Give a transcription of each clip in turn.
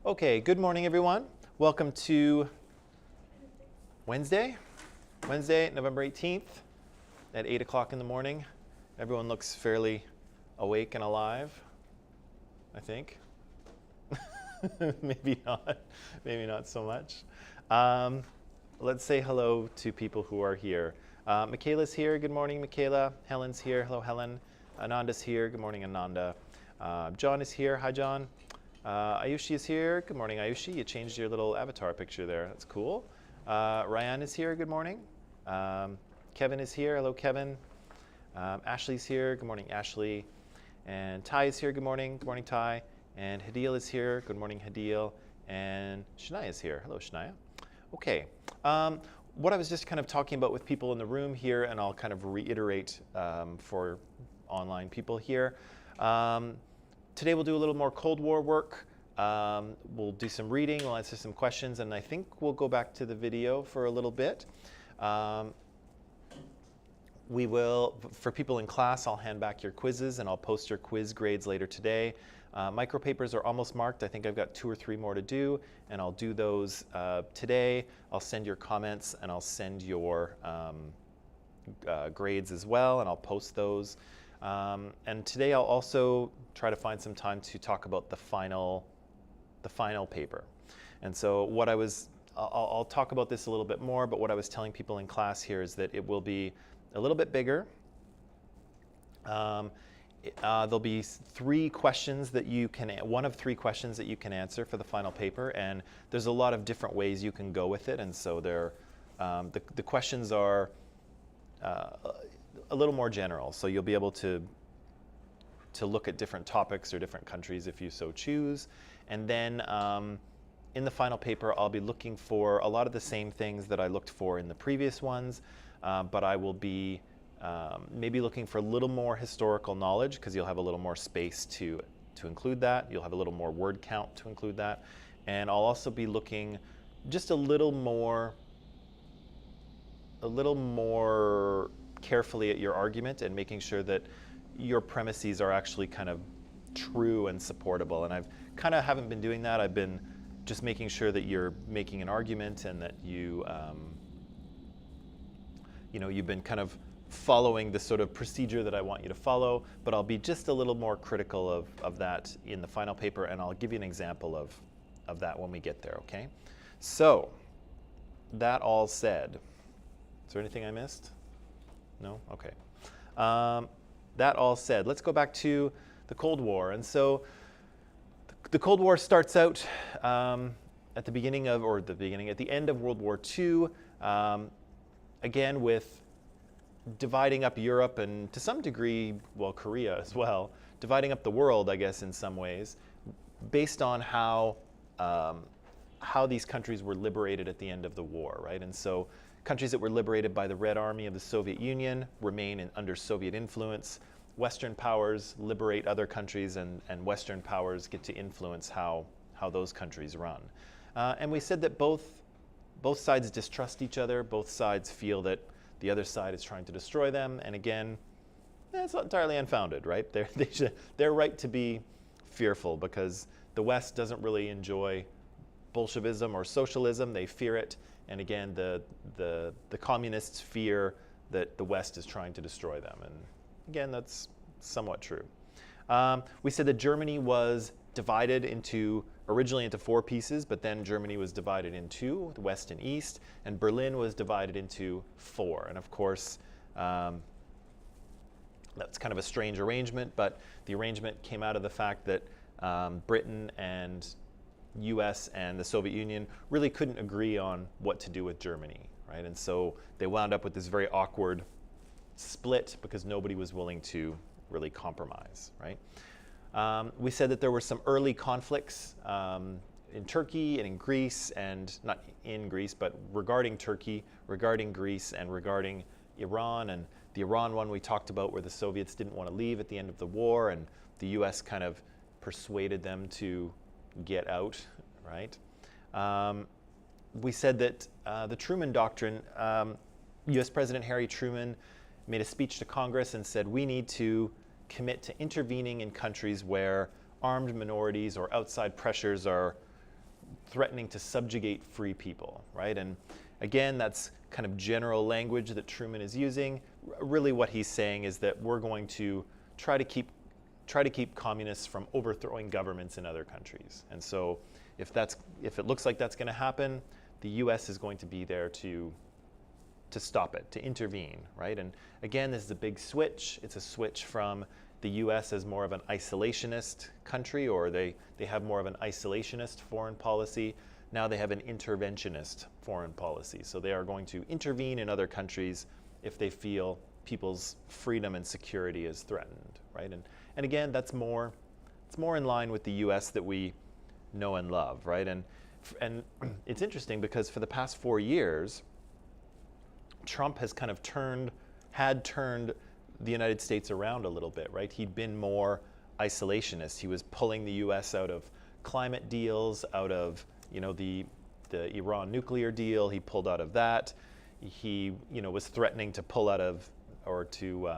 Okay, good morning everyone. Welcome to Wednesday, November 18th at 8 o'clock in the morning. Everyone looks fairly awake and alive, I think. Maybe not so much. Let's say hello to people who are here. Michaela's here, good morning Michaela. Helen's here, hello Helen. Ananda's here, good morning Ananda. John is here, hi John. Ayushi is here. Good morning, Ayushi. You changed your little avatar picture there. That's cool. Ryan is here. Good morning. Kevin is here. Hello, Kevin. Ashley's here. Good morning, Ashley. And Ty is here. Good morning. Good morning, Ty. And Hadil is here. Good morning, Hadil. And Shania is here. Hello, Shania. Okay. What I was just kind of talking about with people in the room here, and I'll kind of reiterate for online people here. Today we'll do a little more Cold War work. We'll do some reading, we'll answer some questions, and I think we'll go back to the video for a little bit. We will, for people in class, I'll hand back your quizzes and I'll post your quiz grades later today. Micropapers are almost marked. I think I've got 2 or 3 more to do, and I'll do those today. I'll send your comments and I'll send your grades as well, and I'll post those. And today I'll also try to find some time to talk about the final paper. And so what I'll talk about this a little bit more, but what I was telling people in class here is that it will be a little bit bigger. There'll be 3 questions that you can, one of 3 questions that you can answer for the final paper, and there's a lot of different ways you can go with it, and so the questions are a little more general, so you'll be able to look at different topics or different countries if you so choose. And then in the final paper, I'll be looking for a lot of the same things that I looked for in the previous ones, but I will be maybe looking for a little more historical knowledge, because you'll have a little more space to include that. You'll have a little more word count to include that. And I'll also be looking just a little more carefully at your argument and making sure that your premises are actually kind of true and supportable. And I've kind of haven't been doing that. I've been just making sure that you're making an argument and that you've been kind of following the sort of procedure that I want you to follow, but I'll be just a little more critical of that in the final paper, and I'll give you an example of that when we get there, okay? So, that all said, is there anything I missed? No? Okay. That all said, let's go back to the Cold War. And so the Cold War starts out at the end of World War II, again with dividing up Europe and to some degree, well, Korea as well, dividing up the world, I guess, in some ways, based on how these countries were liberated at the end of the war, right? And so countries that were liberated by the Red Army of the Soviet Union remain under Soviet influence. Western powers liberate other countries, and Western powers get to influence how those countries run. And we said that both sides distrust each other. Both sides feel that the other side is trying to destroy them. And again, it's not entirely unfounded, right? They're right to be fearful, because the West doesn't really enjoy Bolshevism or socialism. They fear it. And again, the communists fear that the West is trying to destroy them. And again, that's somewhat true. We said that Germany was divided originally into 4 pieces, but then Germany was divided in 2, the West and East, and Berlin was divided into 4. And of course, that's kind of a strange arrangement, but the arrangement came out of the fact that Britain and US and the Soviet Union really couldn't agree on what to do with Germany, right? And so they wound up with this very awkward split because nobody was willing to really compromise, right? We said that there were some early conflicts in Turkey and in Greece, and not in Greece, but regarding Turkey, regarding Greece, and regarding Iran. And the Iran one we talked about, where the Soviets didn't want to leave at the end of the war, and the US kind of persuaded them to get out, right? We said that the Truman Doctrine, US President Harry Truman made a speech to Congress and said, we need to commit to intervening in countries where armed minorities or outside pressures are threatening to subjugate free people, right? And again, that's kind of general language that Truman is using. Really what he's saying is that we're going to try to keep communists from overthrowing governments in other countries. And so if it looks like that's going to happen, the US is going to be there to stop it, to intervene, right? And again, this is a big switch. It's a switch from the US as more of an isolationist country, or they have more of an isolationist foreign policy. Now they have an interventionist foreign policy. So they are going to intervene in other countries if they feel people's freedom and security is threatened, right? And again, it's more in line with the US that we know and love, right? And it's interesting because for the past 4 years, Trump has kind of turned the United States around a little bit, right? He'd been more isolationist. He was pulling the U.S. out of climate deals, out of the Iran nuclear deal. He pulled out of that. He was threatening to pull out of, or to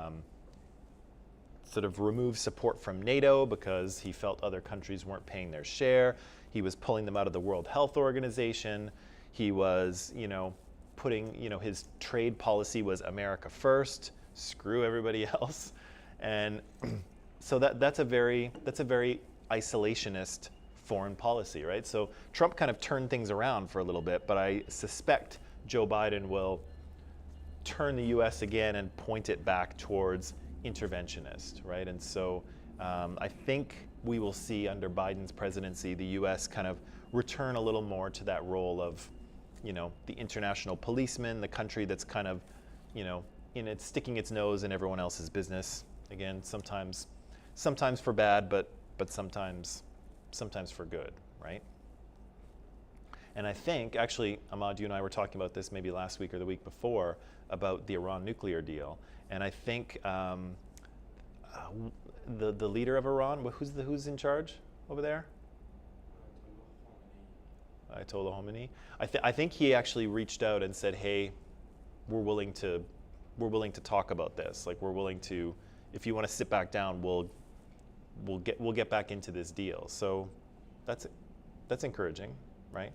sort of remove support from NATO because he felt other countries weren't paying their share. He was pulling them out of the World Health Organization. He was putting his trade policy was America first. Screw everybody else. And so that's a very isolationist foreign policy, right? So Trump kind of turned things around for a little bit, but I suspect Joe Biden will turn the US again and point it back towards interventionist, right? And so I think we will see under Biden's presidency the US kind of return a little more to that role of the international policeman, the country that's kind of sticking its nose in everyone else's business. Again, sometimes for bad, but sometimes for good, right? And I think, actually, Ahmad, you and I were talking about this maybe last week or the week before about the Iran nuclear deal. And I think the leader of Iran, who's in charge over there? Ayatollah Khomeini. I think he actually reached out and said, "Hey, we're willing to talk about this. Like, we're willing to, if you want to sit back down, we'll get back into this deal." So that's encouraging, right?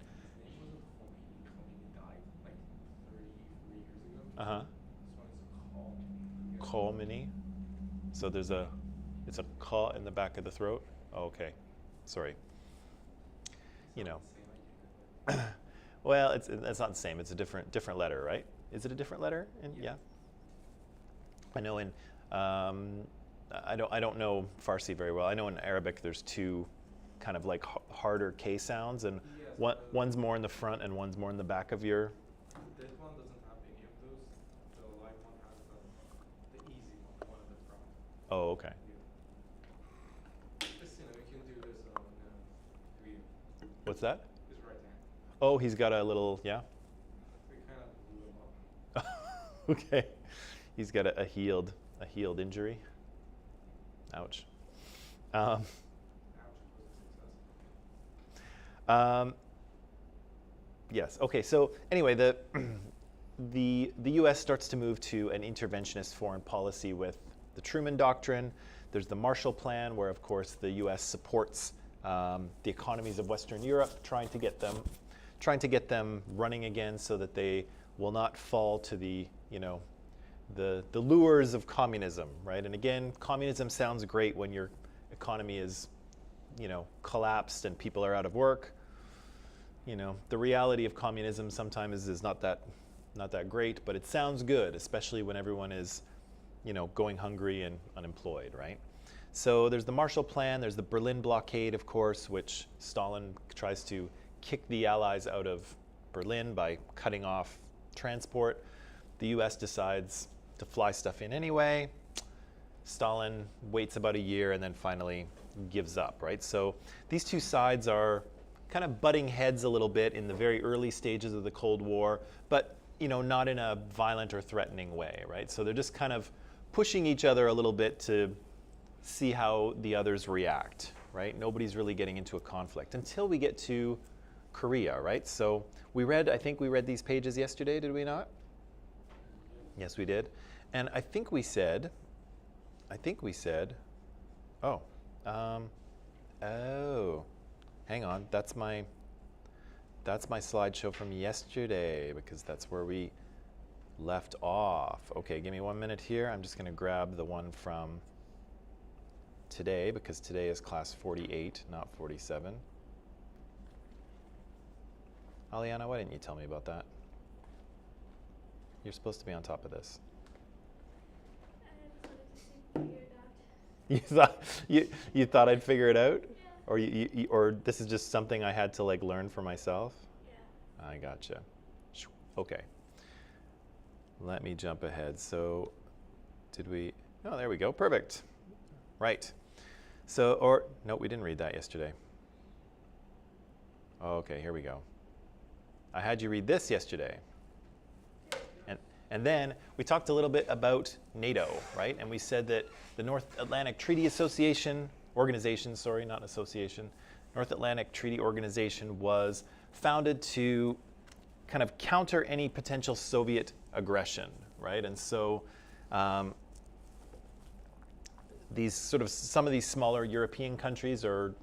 Khomeini. So it's a ka in the back of the throat. Oh, okay, sorry. Well, it's not the same. It's a different letter, right? Is it a different letter? Yeah. I know in I don't know Farsi very well. I know in Arabic there's two kind of like harder K sounds, and one's more in the front and one's more in the back of your. This one doesn't have any of those. The light one has the easy one at the front. Oh, okay. Yeah. Just we can do this video. What's that? His right hand. Oh, he's got a little, yeah. We kind of blew him up. Okay, he's got a healed injury. Ouch. Ouch, was a success. Yes. Okay. So anyway, the U.S. starts to move to an interventionist foreign policy with the Truman Doctrine. There's the Marshall Plan, where of course the U.S. supports the economies of Western Europe, trying to get them running again, so that they will not fall to the lures of communism, right? And again, communism sounds great when your economy is, collapsed and people are out of work. The reality of communism sometimes is not that great, but it sounds good, especially when everyone is, going hungry and unemployed, right? So there's the Marshall Plan, there's the Berlin blockade, of course, which Stalin tries to kick the Allies out of Berlin by cutting off transport. The US decides to fly stuff in anyway. Stalin waits about a year and then finally gives up, right? So these two sides are kind of butting heads a little bit in the very early stages of the Cold War, but not in a violent or threatening way, right? So they're just kind of pushing each other a little bit to see how the others react, right? Nobody's really getting into a conflict until we get to Korea, right? So I think we read these pages yesterday, did we not? Yes, we did. And I think we said, oh, hang on, that's my That's my slideshow from yesterday because that's where we left off. Okay, give me 1 minute here. I'm just going to grab the one from today because today is class 48, not 47. Aliana, why didn't you tell me about that? You're supposed to be on top of this. You thought you thought I'd figure it out, Yeah. or this is just something I had to like learn for myself. Yeah. I gotcha. Okay. Let me jump ahead. So, did we? Oh, there we go. Perfect. Right. So, or no, we didn't read that yesterday. Okay, here we go. I had you read this yesterday. And then we talked a little bit about NATO, right? And we said that the North Atlantic Treaty Organization, sorry, not association, North Atlantic Treaty Organization was founded to kind of counter any potential Soviet aggression, right? And so some of these smaller European countries or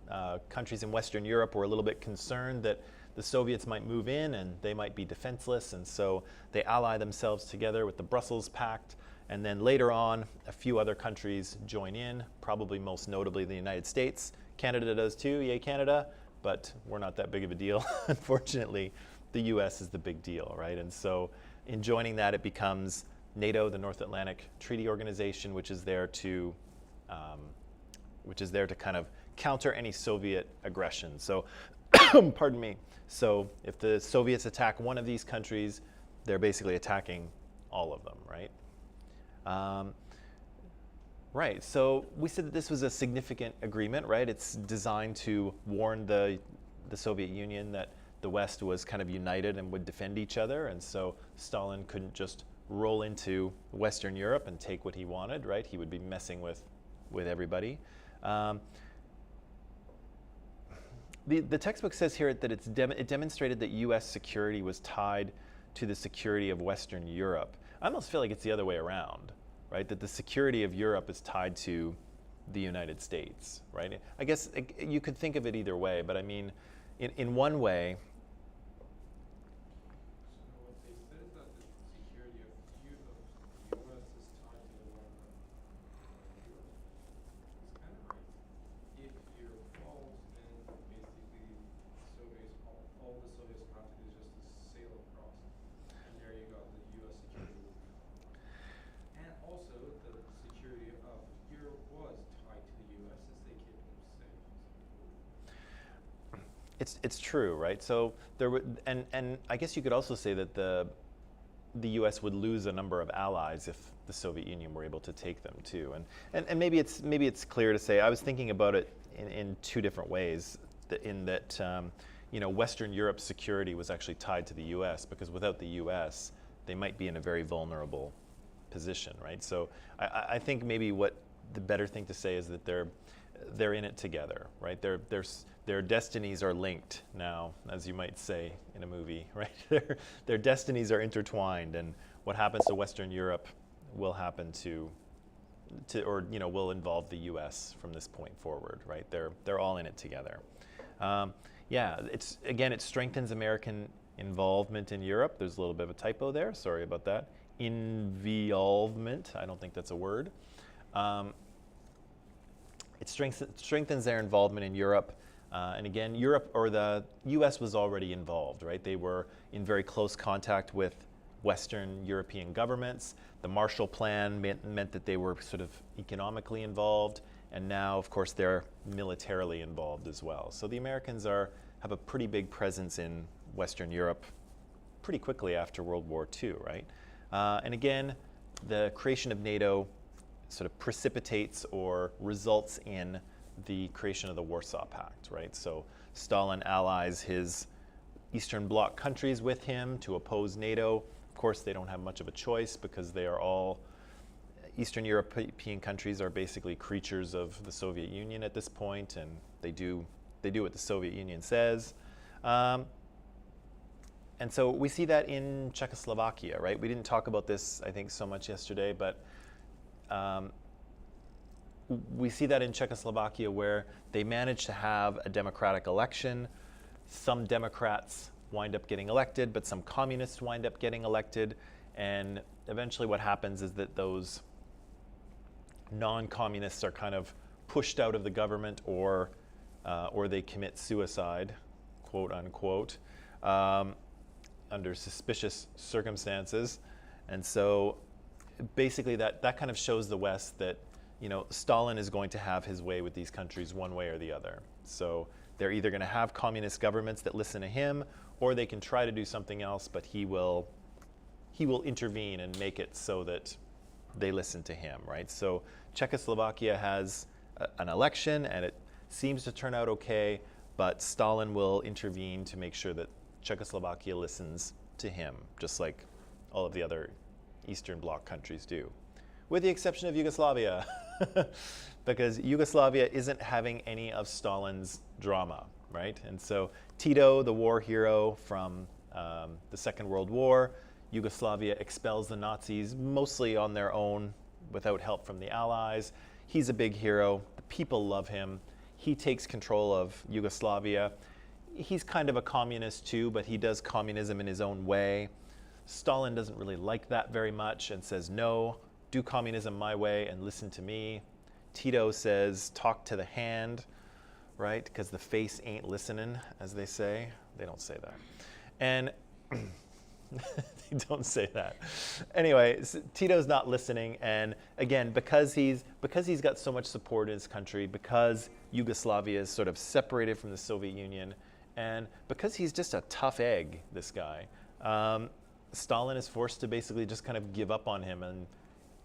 countries in Western Europe were a little bit concerned that the Soviets might move in and they might be defenseless, and so they ally themselves together with the Brussels Pact, and then later on a few other countries join in, probably most notably the United States. Canada does too, yay Canada, but we're not that big of a deal. Unfortunately, the US is the big deal, right? And so in joining that, it becomes NATO, the North Atlantic Treaty Organization, which is there to kind of counter any Soviet aggression. So, pardon me. So if the Soviets attack one of these countries, they're basically attacking all of them, right? Right, so we said that this was a significant agreement, right? It's designed to warn the Soviet Union that the West was kind of united and would defend each other, and so Stalin couldn't just roll into Western Europe and take what he wanted, right? He would be messing with everybody. The textbook says here that it demonstrated that U.S. security was tied to the security of Western Europe. I almost feel like it's the other way around, right? That the security of Europe is tied to the United States, right? I guess you could think of it either way, but I mean, in one way. So what they said is that the security of the U.S. is tied to the one of Europe. It's kind of right. If you're false, then basically all the Soviets have to do is just to sail across, and there you go, the U.S. security will be fine. And also, the security of Europe was tied to the U.S. since they kept them safe. It's true, right? So there would, and I guess you could also say that the U.S. would lose a number of allies if the Soviet Union were able to take them too. And maybe it's clear to say, I was thinking about it in two different ways. In that Western Europe's security was actually tied to the U.S. because without the U.S. they might be in a very vulnerable position, right? So I think maybe what the better thing to say is that they're in it together, right? Their destinies are linked now, as you might say in a movie, right? Their destinies are intertwined, and what happens to Western Europe will happen will involve the U.S. from this point forward, right? They're all in it together. It strengthens American involvement in Europe. There's a little bit of a typo there. Sorry about that. Involvement. I don't think that's a word. It strengthens their involvement in Europe. And again, Europe or the U.S. was already involved, right? They were in very close contact with Western European governments. The Marshall Plan meant that they were sort of economically involved, and now, of course, they're militarily involved as well. So the Americans have a pretty big presence in Western Europe pretty quickly after World War II, right? And again, the creation of NATO sort of precipitates or results in the creation of the Warsaw Pact, right? So Stalin allies his Eastern Bloc countries with him to oppose NATO. Of course, they don't have much of a choice because they are all Eastern European countries are basically creatures of the Soviet Union at this point, and they do what the Soviet Union says. And so we see that in Czechoslovakia, right? We didn't talk about this, I think, so much yesterday, but we see that in Czechoslovakia where they managed to have a democratic election. Some Democrats wind up getting elected, but some communists wind up getting elected. And eventually what happens is that those non-communists are kind of pushed out of the government, or they commit suicide, quote unquote, under suspicious circumstances. And so basically that kind of shows the West that, you know, Stalin is going to have his way with these countries one way or the other. So they're either going to have communist governments that listen to him, or they can try to do something else, but he will intervene and make it so that they listen to him, right? So Czechoslovakia has an election, and it seems to turn out okay, but Stalin will intervene to make sure that Czechoslovakia listens to him, just like all of the other Eastern Bloc countries do, with the exception of Yugoslavia, because Yugoslavia isn't having any of Stalin's drama, right? And so Tito, the war hero from the Second World War, Yugoslavia expels the Nazis mostly on their own without help from the Allies. He's a big hero. The people love him. He takes control of Yugoslavia. He's kind of a communist too, but he does communism in his own way. Stalin doesn't really like that very much and says, no, do communism my way and listen to me. Tito says, talk to the hand, right? Because the face ain't listening, as they say. They don't say that. And they don't say that. Anyway, Tito's not listening, and again, because he's got so much support in his country, because Yugoslavia is sort of separated from the Soviet Union, and because he's just a tough egg, this guy, Stalin is forced to basically just kind of give up on him and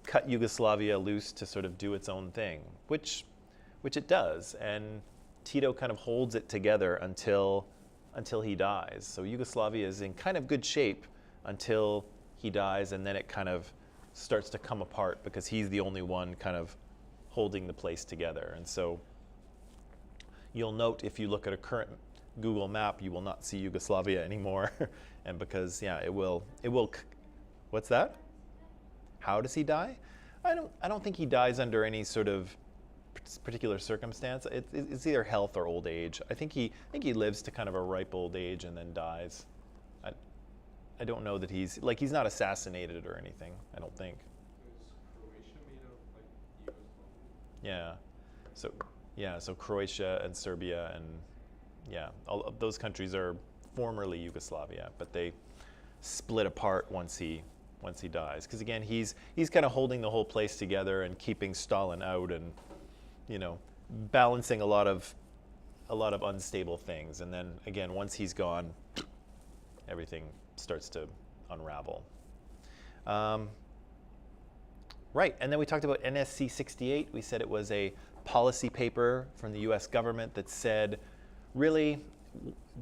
cut Yugoslavia loose to sort of do its own thing, which it does, and Tito kind of holds it together until he dies. So Yugoslavia is in kind of good shape until he dies, and then it kind of starts to come apart because he's the only one kind of holding the place together. And so you'll note, if you look at a current Google map, you will not see Yugoslavia anymore. And because, yeah, it will, what's that? How does he die? I don't think he dies under any sort of particular circumstance. It's either health or old age. I think he lives to kind of a ripe old age and then dies. I don't know that he's not assassinated or anything, I don't think. Is Croatia made of like Yugoslavia? Yeah. So Croatia and Serbia and all of those countries are formerly Yugoslavia, but they split apart once he dies. Because again, he's kind of holding the whole place together and keeping Stalin out, and balancing a lot of unstable things. And then again, once he's gone, everything starts to unravel. Right, and then we talked about NSC 68. We said it was a policy paper from the US government that said, really,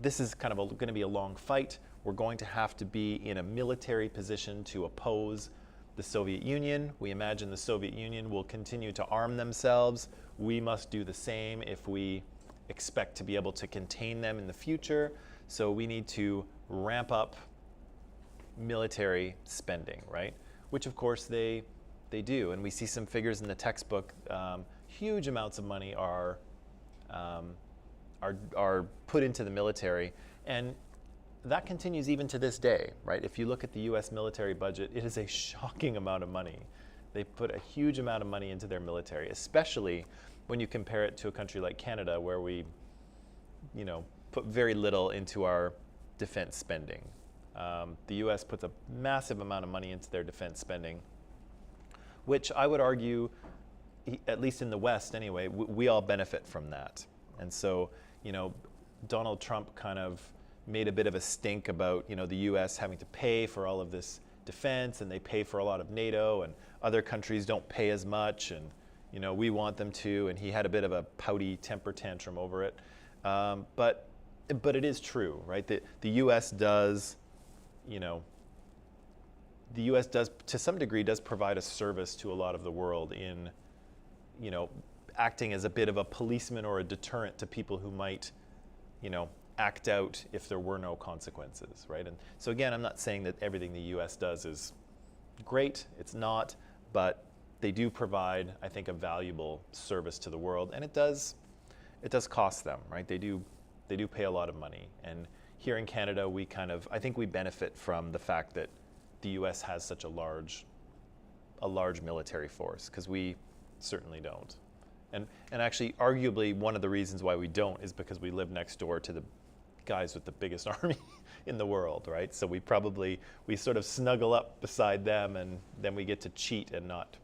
this is kind of going to be a long fight. We're going to have to be in a military position to oppose the Soviet Union. We imagine the Soviet Union will continue to arm themselves. We must do the same if we expect to be able to contain them in the future. So we need to ramp up military spending, right? Which of course they do, and we see some figures in the textbook. Huge amounts of money are put into the military, and that continues even to this day, right? If you look at the U.S. military budget, it is a shocking amount of money. They put a huge amount of money into their military, especially when you compare it to a country like Canada, where we, put very little into our defense spending. The U.S. puts a massive amount of money into their defense spending, which I would argue, at least in the West anyway, we all benefit from that. And so, Donald Trump kind of made a bit of a stink about, the U.S. having to pay for all of this defense, and they pay for a lot of NATO, and other countries don't pay as much, and we want them to, and he had a bit of a pouty temper tantrum over it. But it is true, right? The U.S. does, the U.S. does, to some degree, does provide a service to a lot of the world in, acting as a bit of a policeman or a deterrent to people who might, act out if there were no consequences, right? And so again, I'm not saying that everything the U.S. does is great. It's not, but they do provide, I think, a valuable service to the world, and it does cost them, right? They do pay a lot of money, and here in Canada, I think we benefit from the fact that the U.S. has such a large military force, because we certainly don't. And actually, arguably, one of the reasons why we don't is because we live next door to the guys with the biggest army in the world, right? So we sort of snuggle up beside them, and then we get to cheat and not,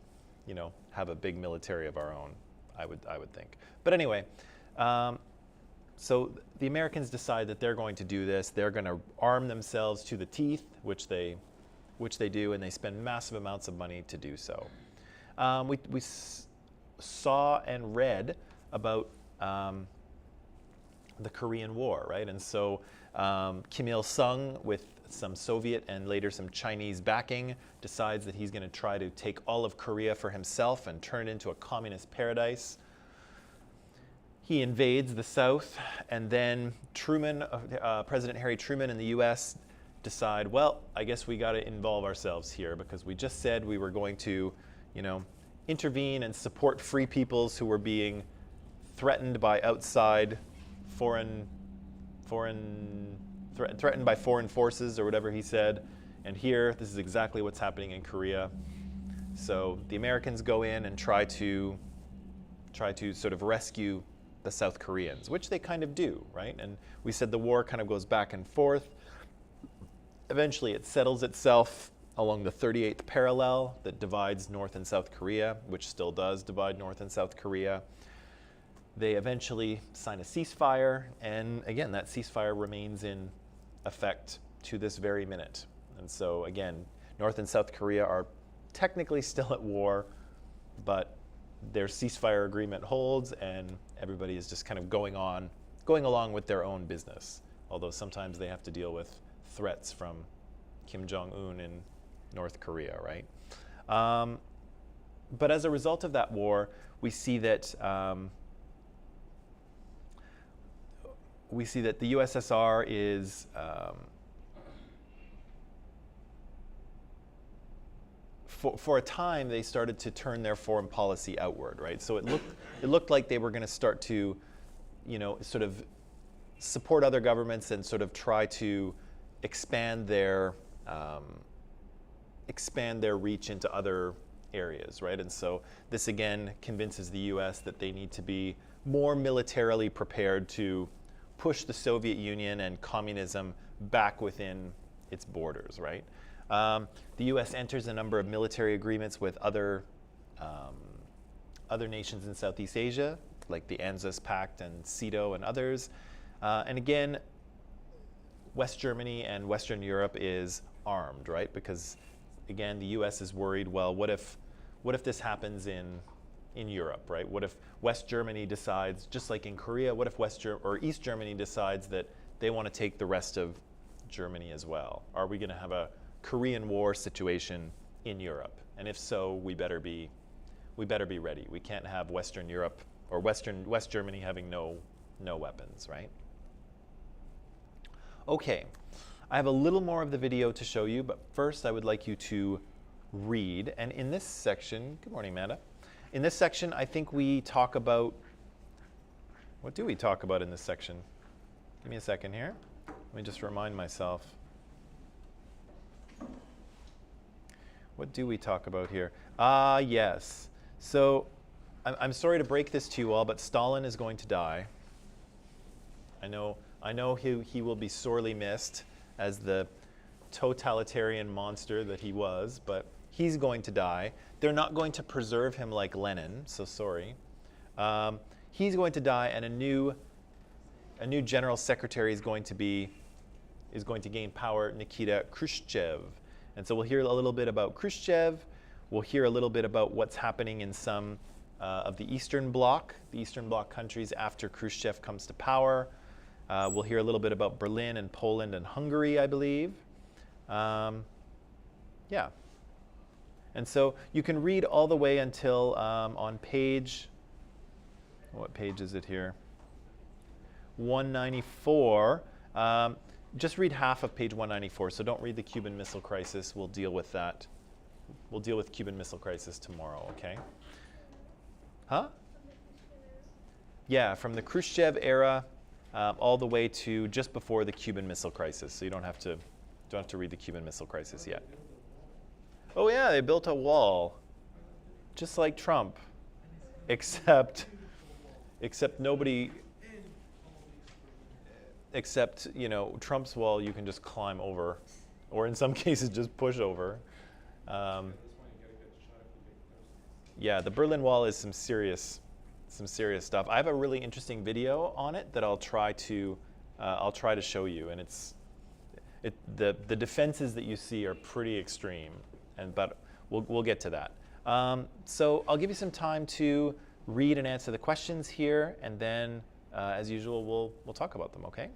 have a big military of our own, I would think. But anyway, so the Americans decide that they're going to do this. They're going to arm themselves to the teeth, which they do, and they spend massive amounts of money to do so. We saw and read about the Korean War, right? And so Kim Il-sung, with some Soviet and later some Chinese backing, decides that he's going to try to take all of Korea for himself and turn it into a communist paradise. He invades the South, and then President Harry Truman in the U.S. decide, well, I guess we got to involve ourselves here, because we just said we were going to, intervene and support free peoples who were being threatened by outside threatened by foreign forces, or whatever he said. And here, this is exactly what's happening in Korea. So the Americans go in and try to sort of rescue the South Koreans, which they kind of do, right? And we said the war kind of goes back and forth. Eventually, it settles itself along the 38th parallel that divides North and South Korea, which still does divide North and South Korea. They eventually sign a ceasefire, and again, that ceasefire remains in effect to this very minute. And so again, North and South Korea are technically still at war, but their ceasefire agreement holds, and everybody is just kind of going along with their own business. Although sometimes they have to deal with threats from Kim Jong-un in North Korea, right? But as a result of that war, we see that the USSR is for a time they started to turn their foreign policy outward, right? So it looked like they were going to start to, sort of support other governments and sort of try to expand their reach into other areas, right? And so this again convinces the U.S. that they need to be more militarily prepared to push the Soviet Union and communism back within its borders, right? The U.S. enters a number of military agreements with other nations in Southeast Asia, like the ANZUS Pact and TITO and others. And again, West Germany and Western Europe is armed, right? Because again, the U.S. is worried, well, what if this happens in Europe, right? What if West Germany decides, just like in Korea, what if East Germany decides that they want to take the rest of Germany as well? Are we going to have a Korean War situation in Europe? And if so, we better be ready. We can't have Western Europe or West Germany having no weapons, right? Okay, I have a little more of the video to show you, but first I would like you to read. And in this section, good morning, Amanda. In this section, I think we talk about, what do we talk about in this section? Give me a second here. Let me just remind myself. What do we talk about here? Yes. So I'm sorry to break this to you all, but Stalin is going to die. I know he will be sorely missed as the totalitarian monster that he was, but he's going to die. They're not going to preserve him like Lenin, so sorry. He's going to die, and a new general secretary is going to gain power, Nikita Khrushchev. And so we'll hear a little bit about Khrushchev. We'll hear a little bit about what's happening in some of the Eastern Bloc countries after Khrushchev comes to power. We'll hear a little bit about Berlin and Poland and Hungary, I believe. Yeah. And so you can read all the way until on page, what page is it here? 194. Just read half of page 194, so don't read the Cuban Missile Crisis. We'll deal with that. We'll deal with Cuban Missile Crisis tomorrow, okay? Huh? Yeah, from the Khrushchev era all the way to just before the Cuban Missile Crisis. So you don't have to read the Cuban Missile Crisis yet. Oh yeah, they built a wall, just like Trump, except nobody. Except, you know, Trump's wall you can just climb over, or in some cases just push over. Yeah, the Berlin Wall is some serious stuff. I have a really interesting video on it that I'll try to show you, and the defenses that you see are pretty extreme, but we'll get to that. So I'll give you some time to read and answer the questions here, and then as usual we'll talk about them. Okay.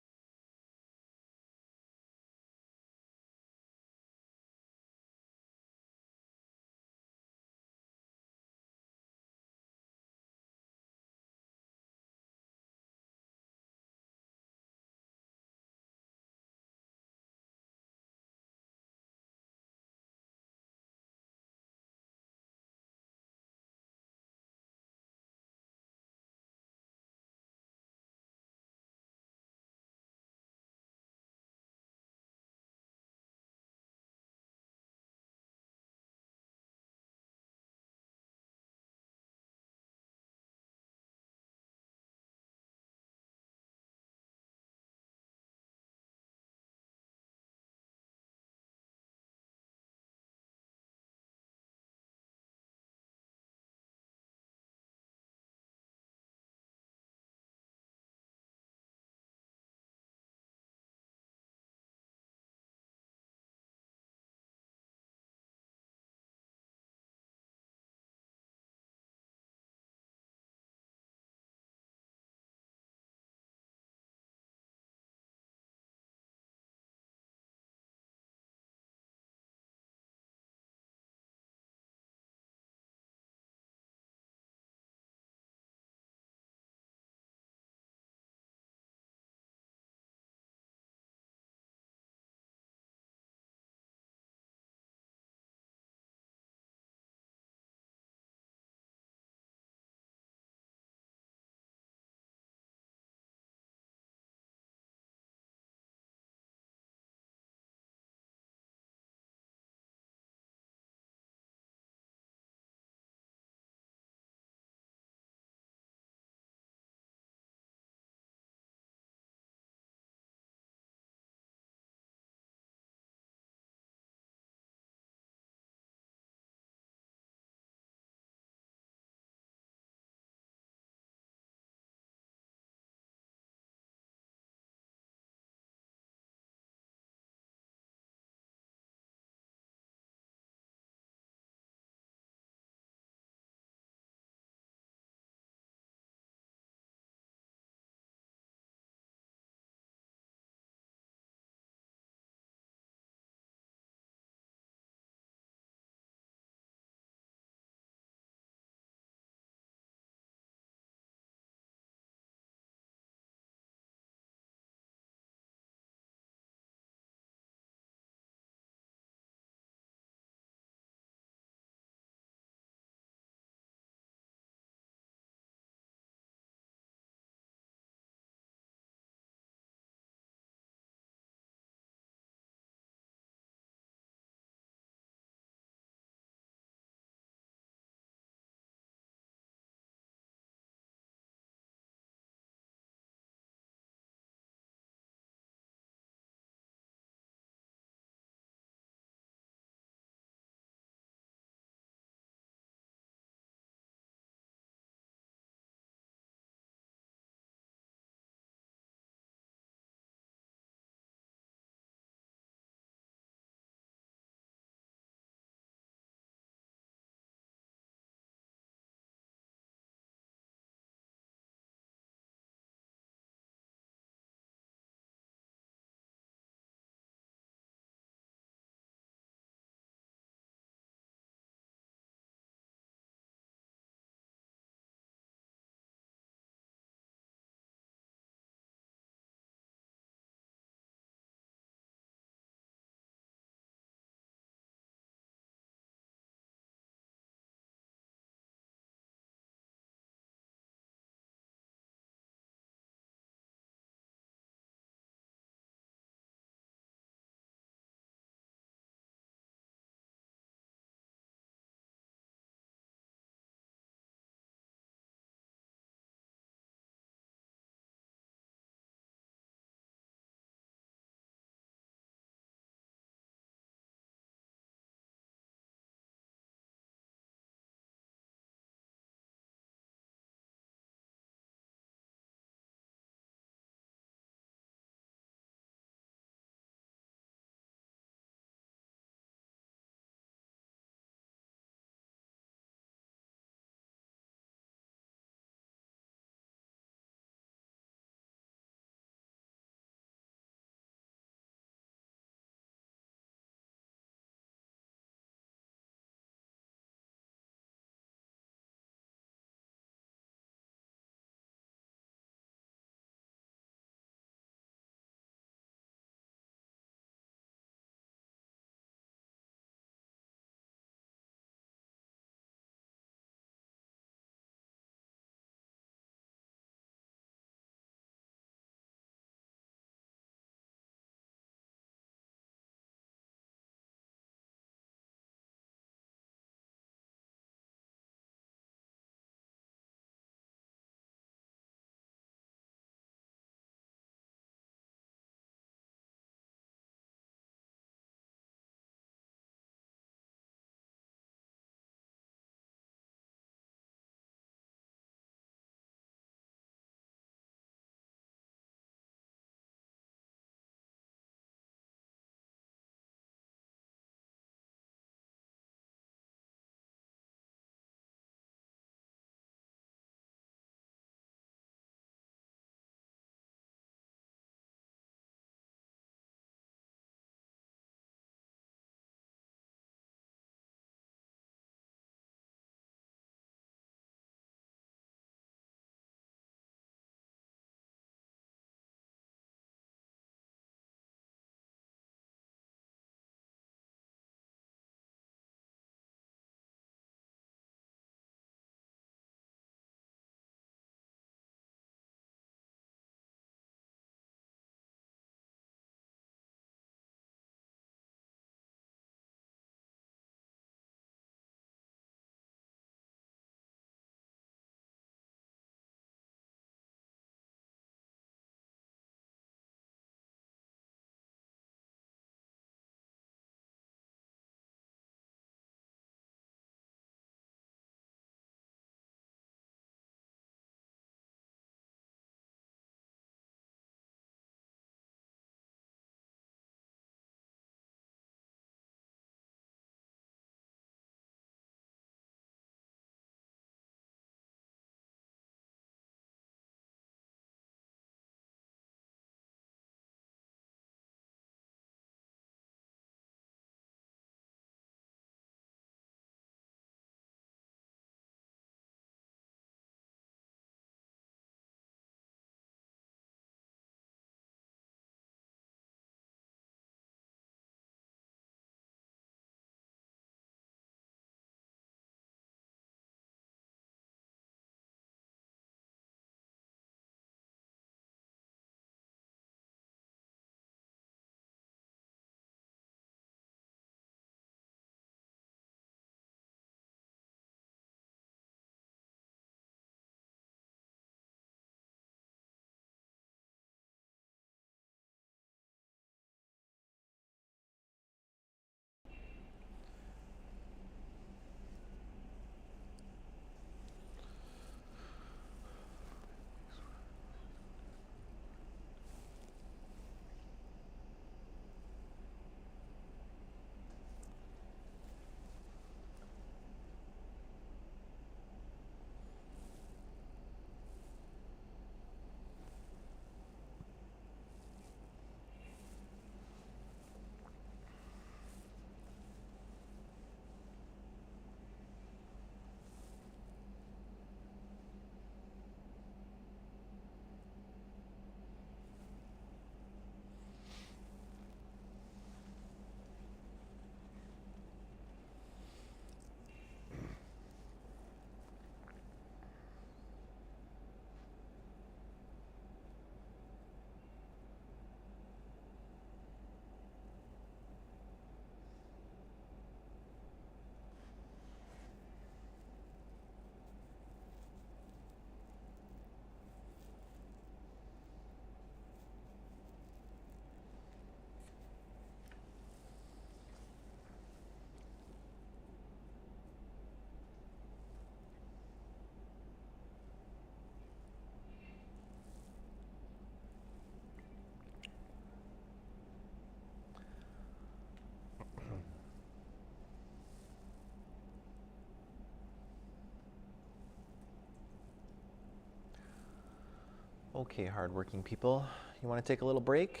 Okay, hardworking people, you want to take a little break?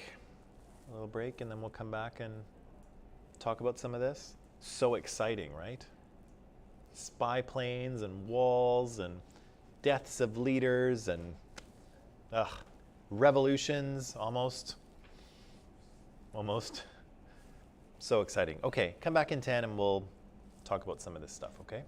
A little break, and then we'll come back and talk about some of this? So exciting, right? Spy planes and walls and deaths of leaders and revolutions, almost. Almost. So exciting. Okay, come back in 10 and we'll talk about some of this stuff, okay?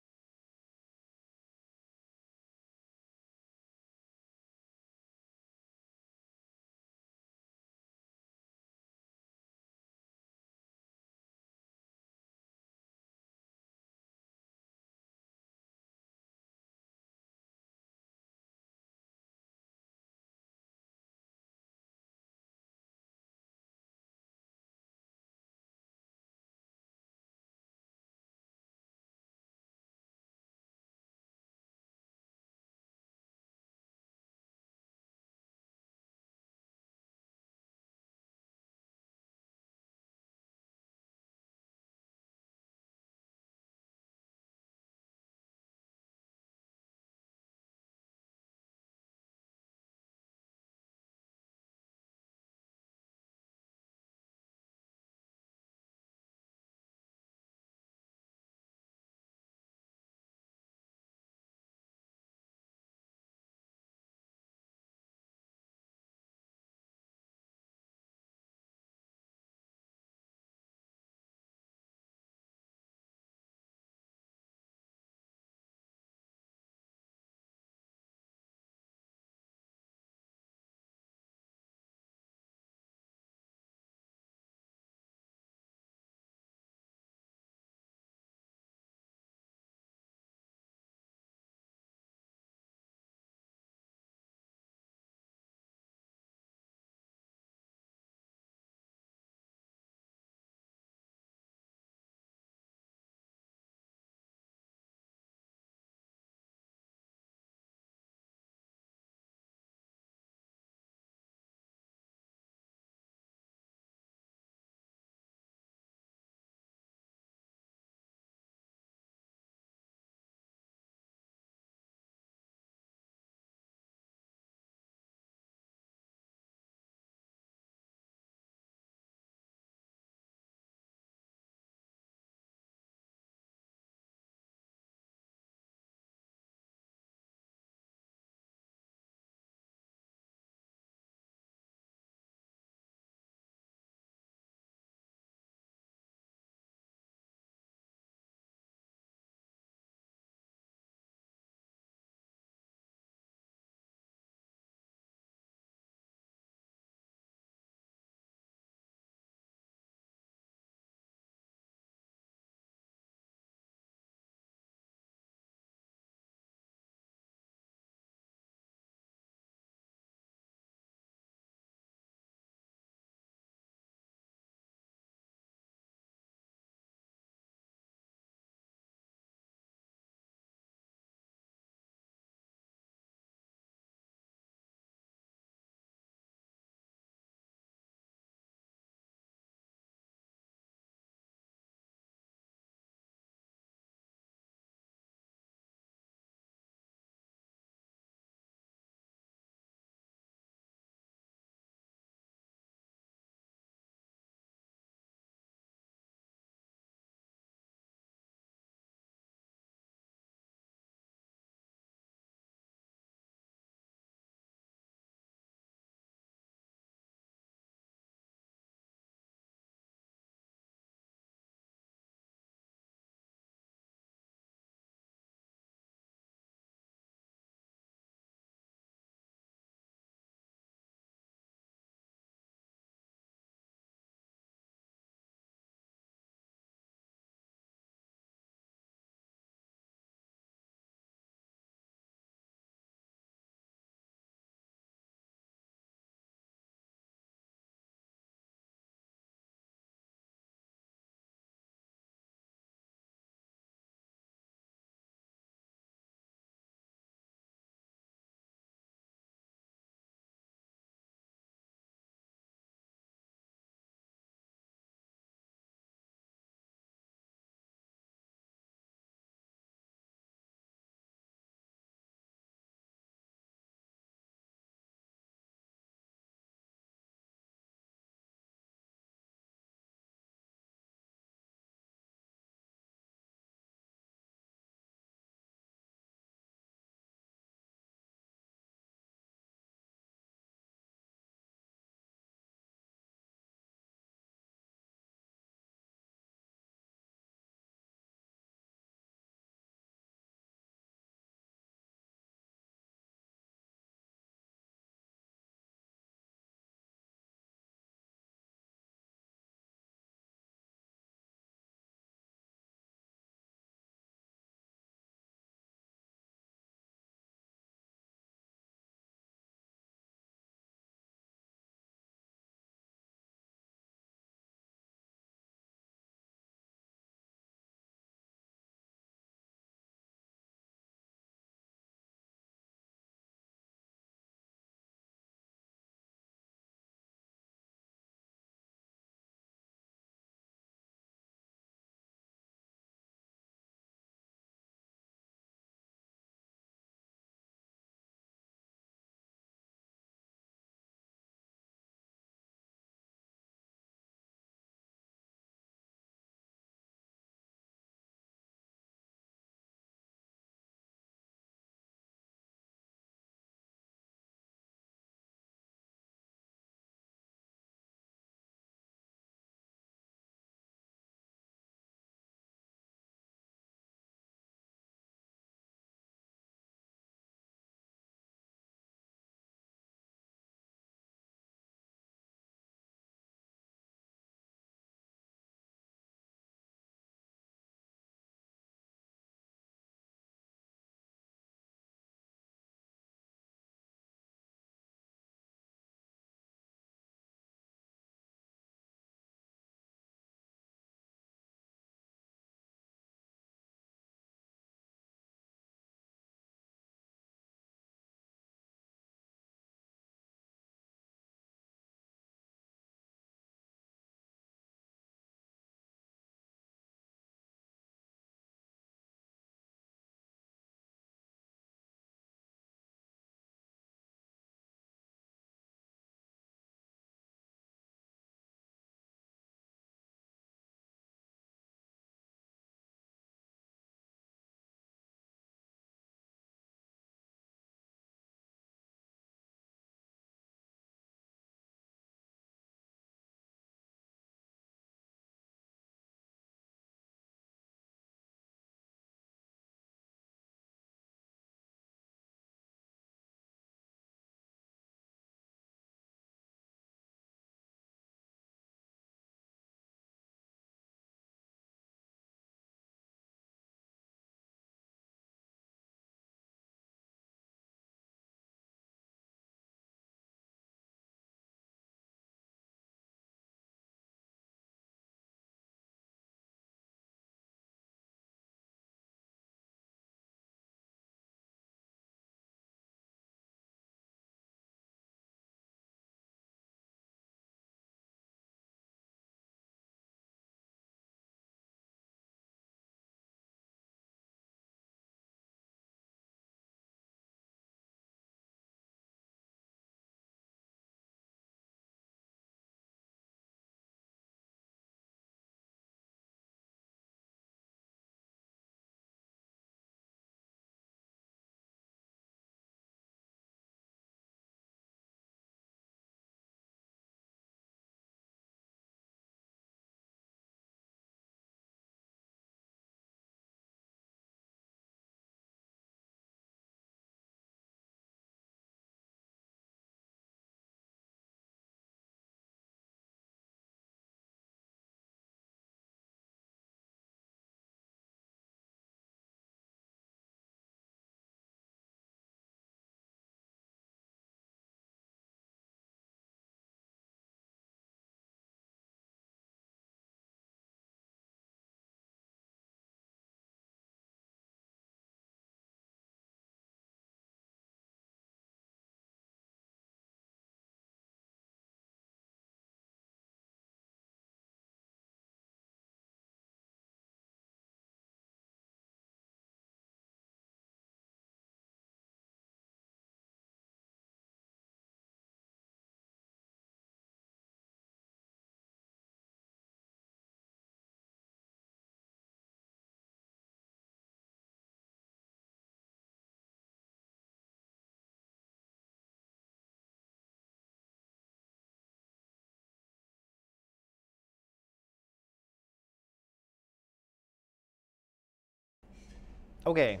Okay,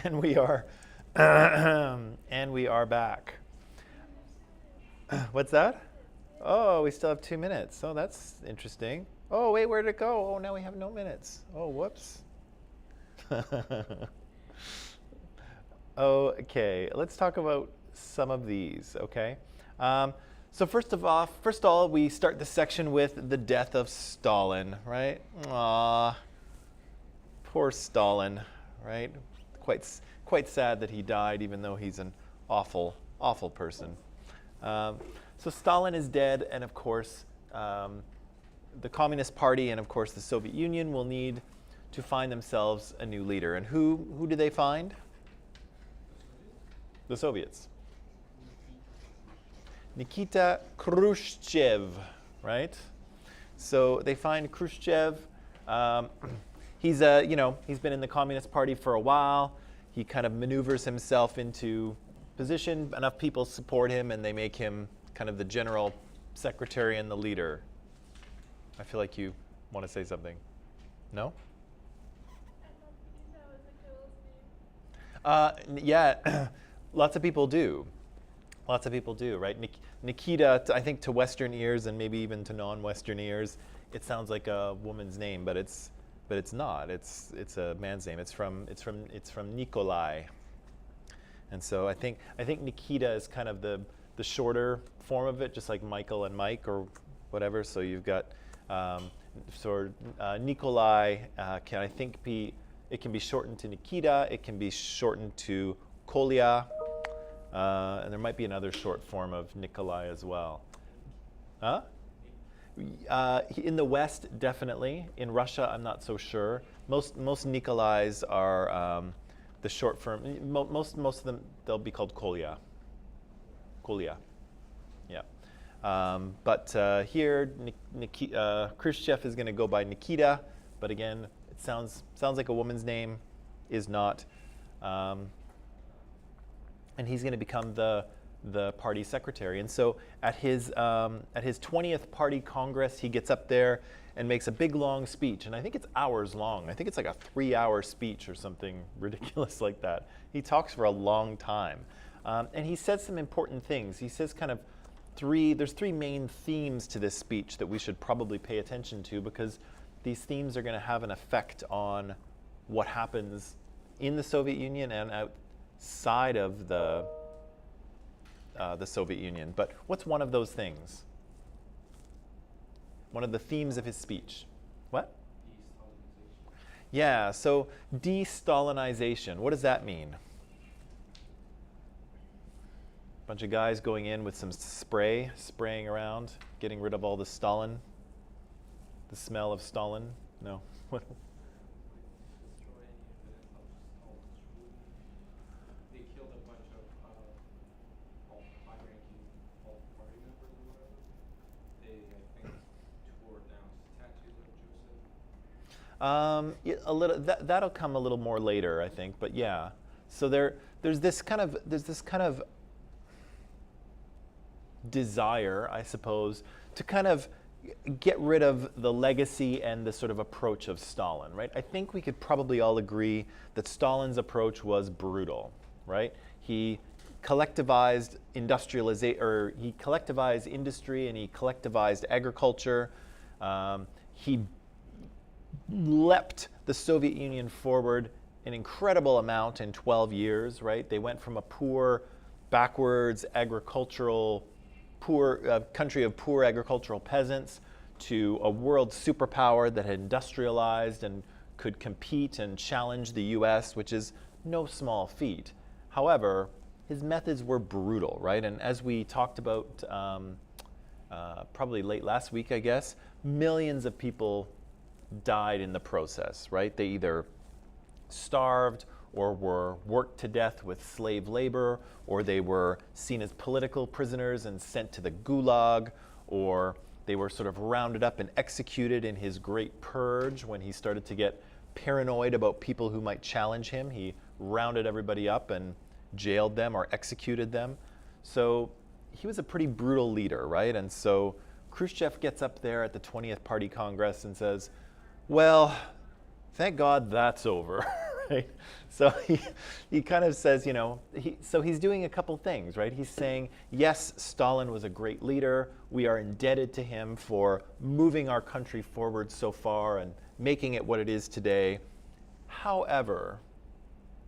and we are and we are back. What's that? Oh, we still have 2 minutes. Oh, that's interesting. Oh, wait, where'd it go? Oh, now we have no minutes. Oh, whoops. Okay, let's talk about some of these, okay? So first of all, we start the section with the death of Stalin, right? Aww, poor Stalin, right? Quite sad that he died, even though he's an awful, awful person. So Stalin is dead, and of course, the Communist Party and of course the Soviet Union will need to find themselves a new leader. And who do they find? The Soviets. Nikita Khrushchev, right? So they find Khrushchev. He's been in the Communist Party for a while. He kind of maneuvers himself into position. Enough people support him, and they make him kind of the general secretary and the leader. I feel like you want to say something. No? Yeah, lots of people do. Lots of people do, right? Nikita, I think to Western ears and maybe even to non-Western ears, it sounds like a woman's name, but it's not. It's a man's name. It's from Nikolai. And so I think Nikita is kind of the shorter form of it, just like Michael and Mike or whatever. So you've got Nikolai. It can be shortened to Nikita. It can be shortened to Kolya. And there might be another short form of Nikolai as well. Huh? In the West, definitely. In Russia, I'm not so sure. Most Nikolais are the short form. Most of them, they'll be called Kolya. Kolya, yeah. But here, Khrushchev is going to go by Nikita. But again, it sounds like a woman's name. Is not. And he's going to become the party secretary. And so at his 20th party congress, he gets up there and makes a big long speech. And I think it's hours long. I think it's like a 3-hour speech or something ridiculous like that. He talks for a long time. And he says some important things. He says kind of there's three main themes to this speech that we should probably pay attention to, because these themes are going to have an effect on what happens in the Soviet Union and outside of the Soviet Union. But what's one of those things? One of the themes of his speech? What? De-Stalinization. Yeah, so de-Stalinization. What does that mean? Bunch of guys going in with some spraying around, getting rid of all the Stalin, the smell of Stalin? No. What? A little that'll come a little more later, I think. But yeah, so there's this kind of desire, I suppose, to kind of get rid of the legacy and the sort of approach of Stalin, right? I think we could probably all agree that Stalin's approach was brutal, right? He collectivized he collectivized industry and he collectivized agriculture. He leapt the Soviet Union forward an incredible amount in 12 years, right? They went from a poor, backwards country of poor agricultural peasants to a world superpower that had industrialized and could compete and challenge the US, which is no small feat. However, his methods were brutal, right? And as we talked about probably late last week, I guess, millions of people died in the process, right? They either starved or were worked to death with slave labor, or they were seen as political prisoners and sent to the gulag, or they were sort of rounded up and executed in his great purge when he started to get paranoid about people who might challenge him. He rounded everybody up and jailed them or executed them. So he was a pretty brutal leader, right? And so Khrushchev gets up there at the 20th Party Congress and says, well, thank God that's over. right? So he kind of says, you know, so he's doing a couple things, right? He's saying, yes, Stalin was a great leader. We are indebted to him for moving our country forward so far and making it what it is today. However,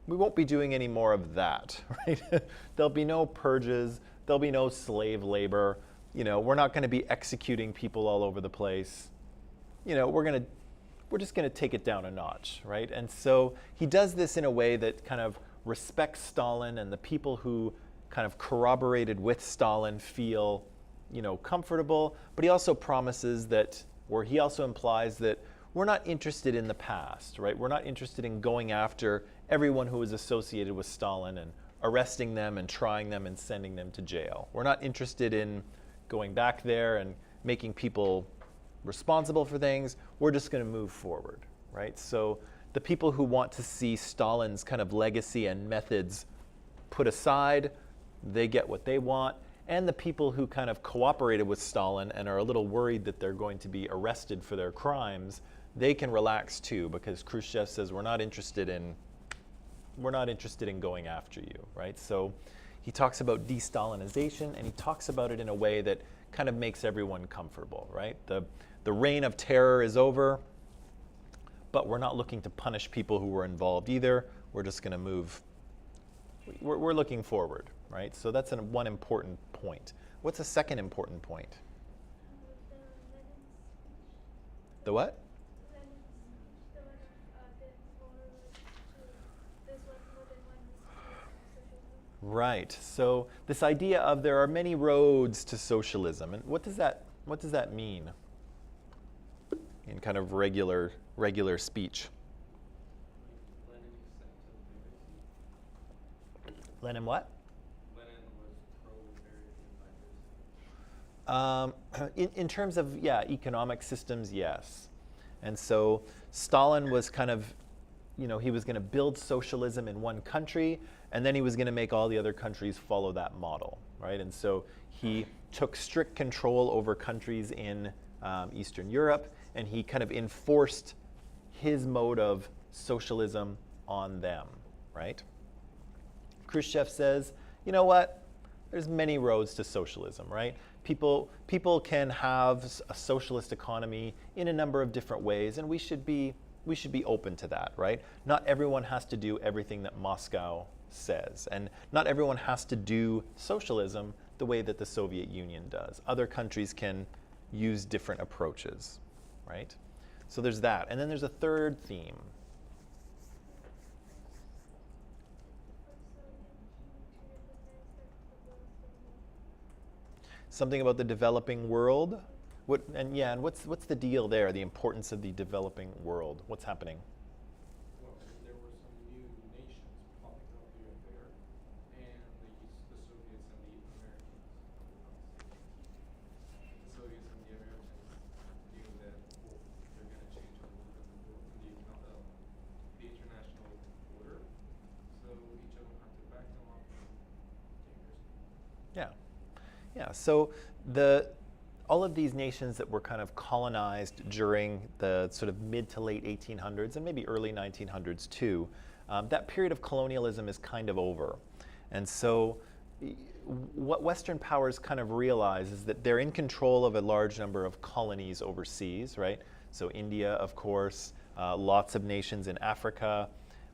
we won't be doing any more of that, right? There'll be no purges. There'll be no slave labor. You know, we're not going to be executing people all over the place. You know, we're just going to take it down a notch, right? And so he does this in a way that kind of respects Stalin, and the people who kind of corroborated with Stalin feel, you know, comfortable. But he also promises that, or he also implies that we're not interested in the past, right? We're not interested in going after everyone who was associated with Stalin and arresting them and trying them and sending them to jail. We're not interested in going back there and making people responsible for things. We're just going to move forward, right? So the people who want to see Stalin's kind of legacy and methods put aside, they get what they want. And the people who kind of cooperated with Stalin and are a little worried that they're going to be arrested for their crimes, they can relax too, because Khrushchev says we're not interested in going after you, right? So he talks about de-Stalinization, and he talks about it in a way that kind of makes everyone comfortable, right? The reign of terror is over, but we're not looking to punish people who were involved either. We're just going to move. We're looking forward, right? So that's one important point. What's a second important point? The what? Right. So this idea of there are many roads to socialism, and what does that mean in kind of regular speech? Lenin what? Lenin was pro-liberty. In terms of, yeah, economic systems, yes. And so Stalin was kind of, you know, he was going to build socialism in one country, and then he was going to make all the other countries follow that model, right? And so he took strict control over countries in Eastern Europe, and he kind of enforced his mode of socialism on them, right? Khrushchev says, you know what? There's many roads to socialism, right? People can have a socialist economy in a number of different ways, and we should be open to that, right? Not everyone has to do everything that Moscow says, and not everyone has to do socialism the way that the Soviet Union does. Other countries can use different approaches, right? So there's that. And then there's a third theme. Something about the developing world. What's the deal there? The importance of the developing world. What's happening? Well, there were some new nations popping up here and there, and the Soviets and the Americans. The Soviets and the Americans knew that they're going to change a little bit the international order, so each of them had to back them up. Yeah. So all of these nations that were kind of colonized during the sort of mid to late 1800s and maybe early 1900s too, that period of colonialism is kind of over. And so what Western powers kind of realize is that they're in control of a large number of colonies overseas, right? So India, of course, lots of nations in Africa,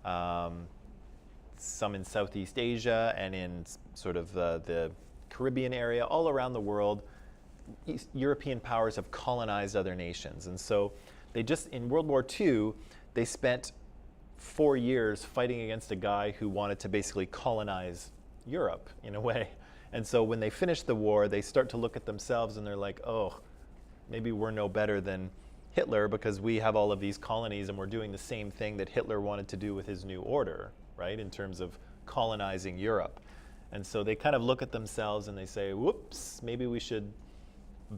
some in Southeast Asia and in sort of the Caribbean area, all around the world. European powers have colonized other nations. And so they just, in World War II, they spent 4 years fighting against a guy who wanted to basically colonize Europe in a way. And so when they finish the war, they start to look at themselves and they're like, oh, maybe we're no better than Hitler because we have all of these colonies and we're doing the same thing that Hitler wanted to do with his new order, right, in terms of colonizing Europe. And so they kind of look at themselves and they say, whoops, maybe we should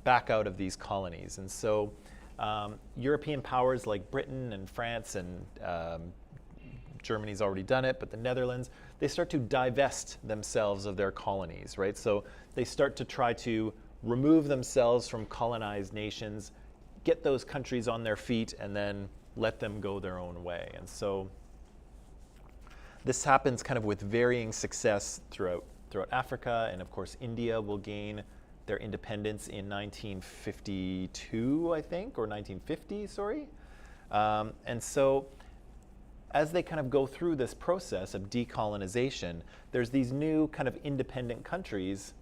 back out of these colonies. And so European powers like Britain and France and Germany's already done it, but the Netherlands, they start to divest themselves of their colonies, right? So they start to try to remove themselves from colonized nations, get those countries on their feet, and then let them go their own way. And so This happens kind of with varying success throughout Africa, and of course India will gain their independence in 1952, I think, or 1950, sorry. And so as they kind of go through this process of decolonization, there's these new kind of independent countries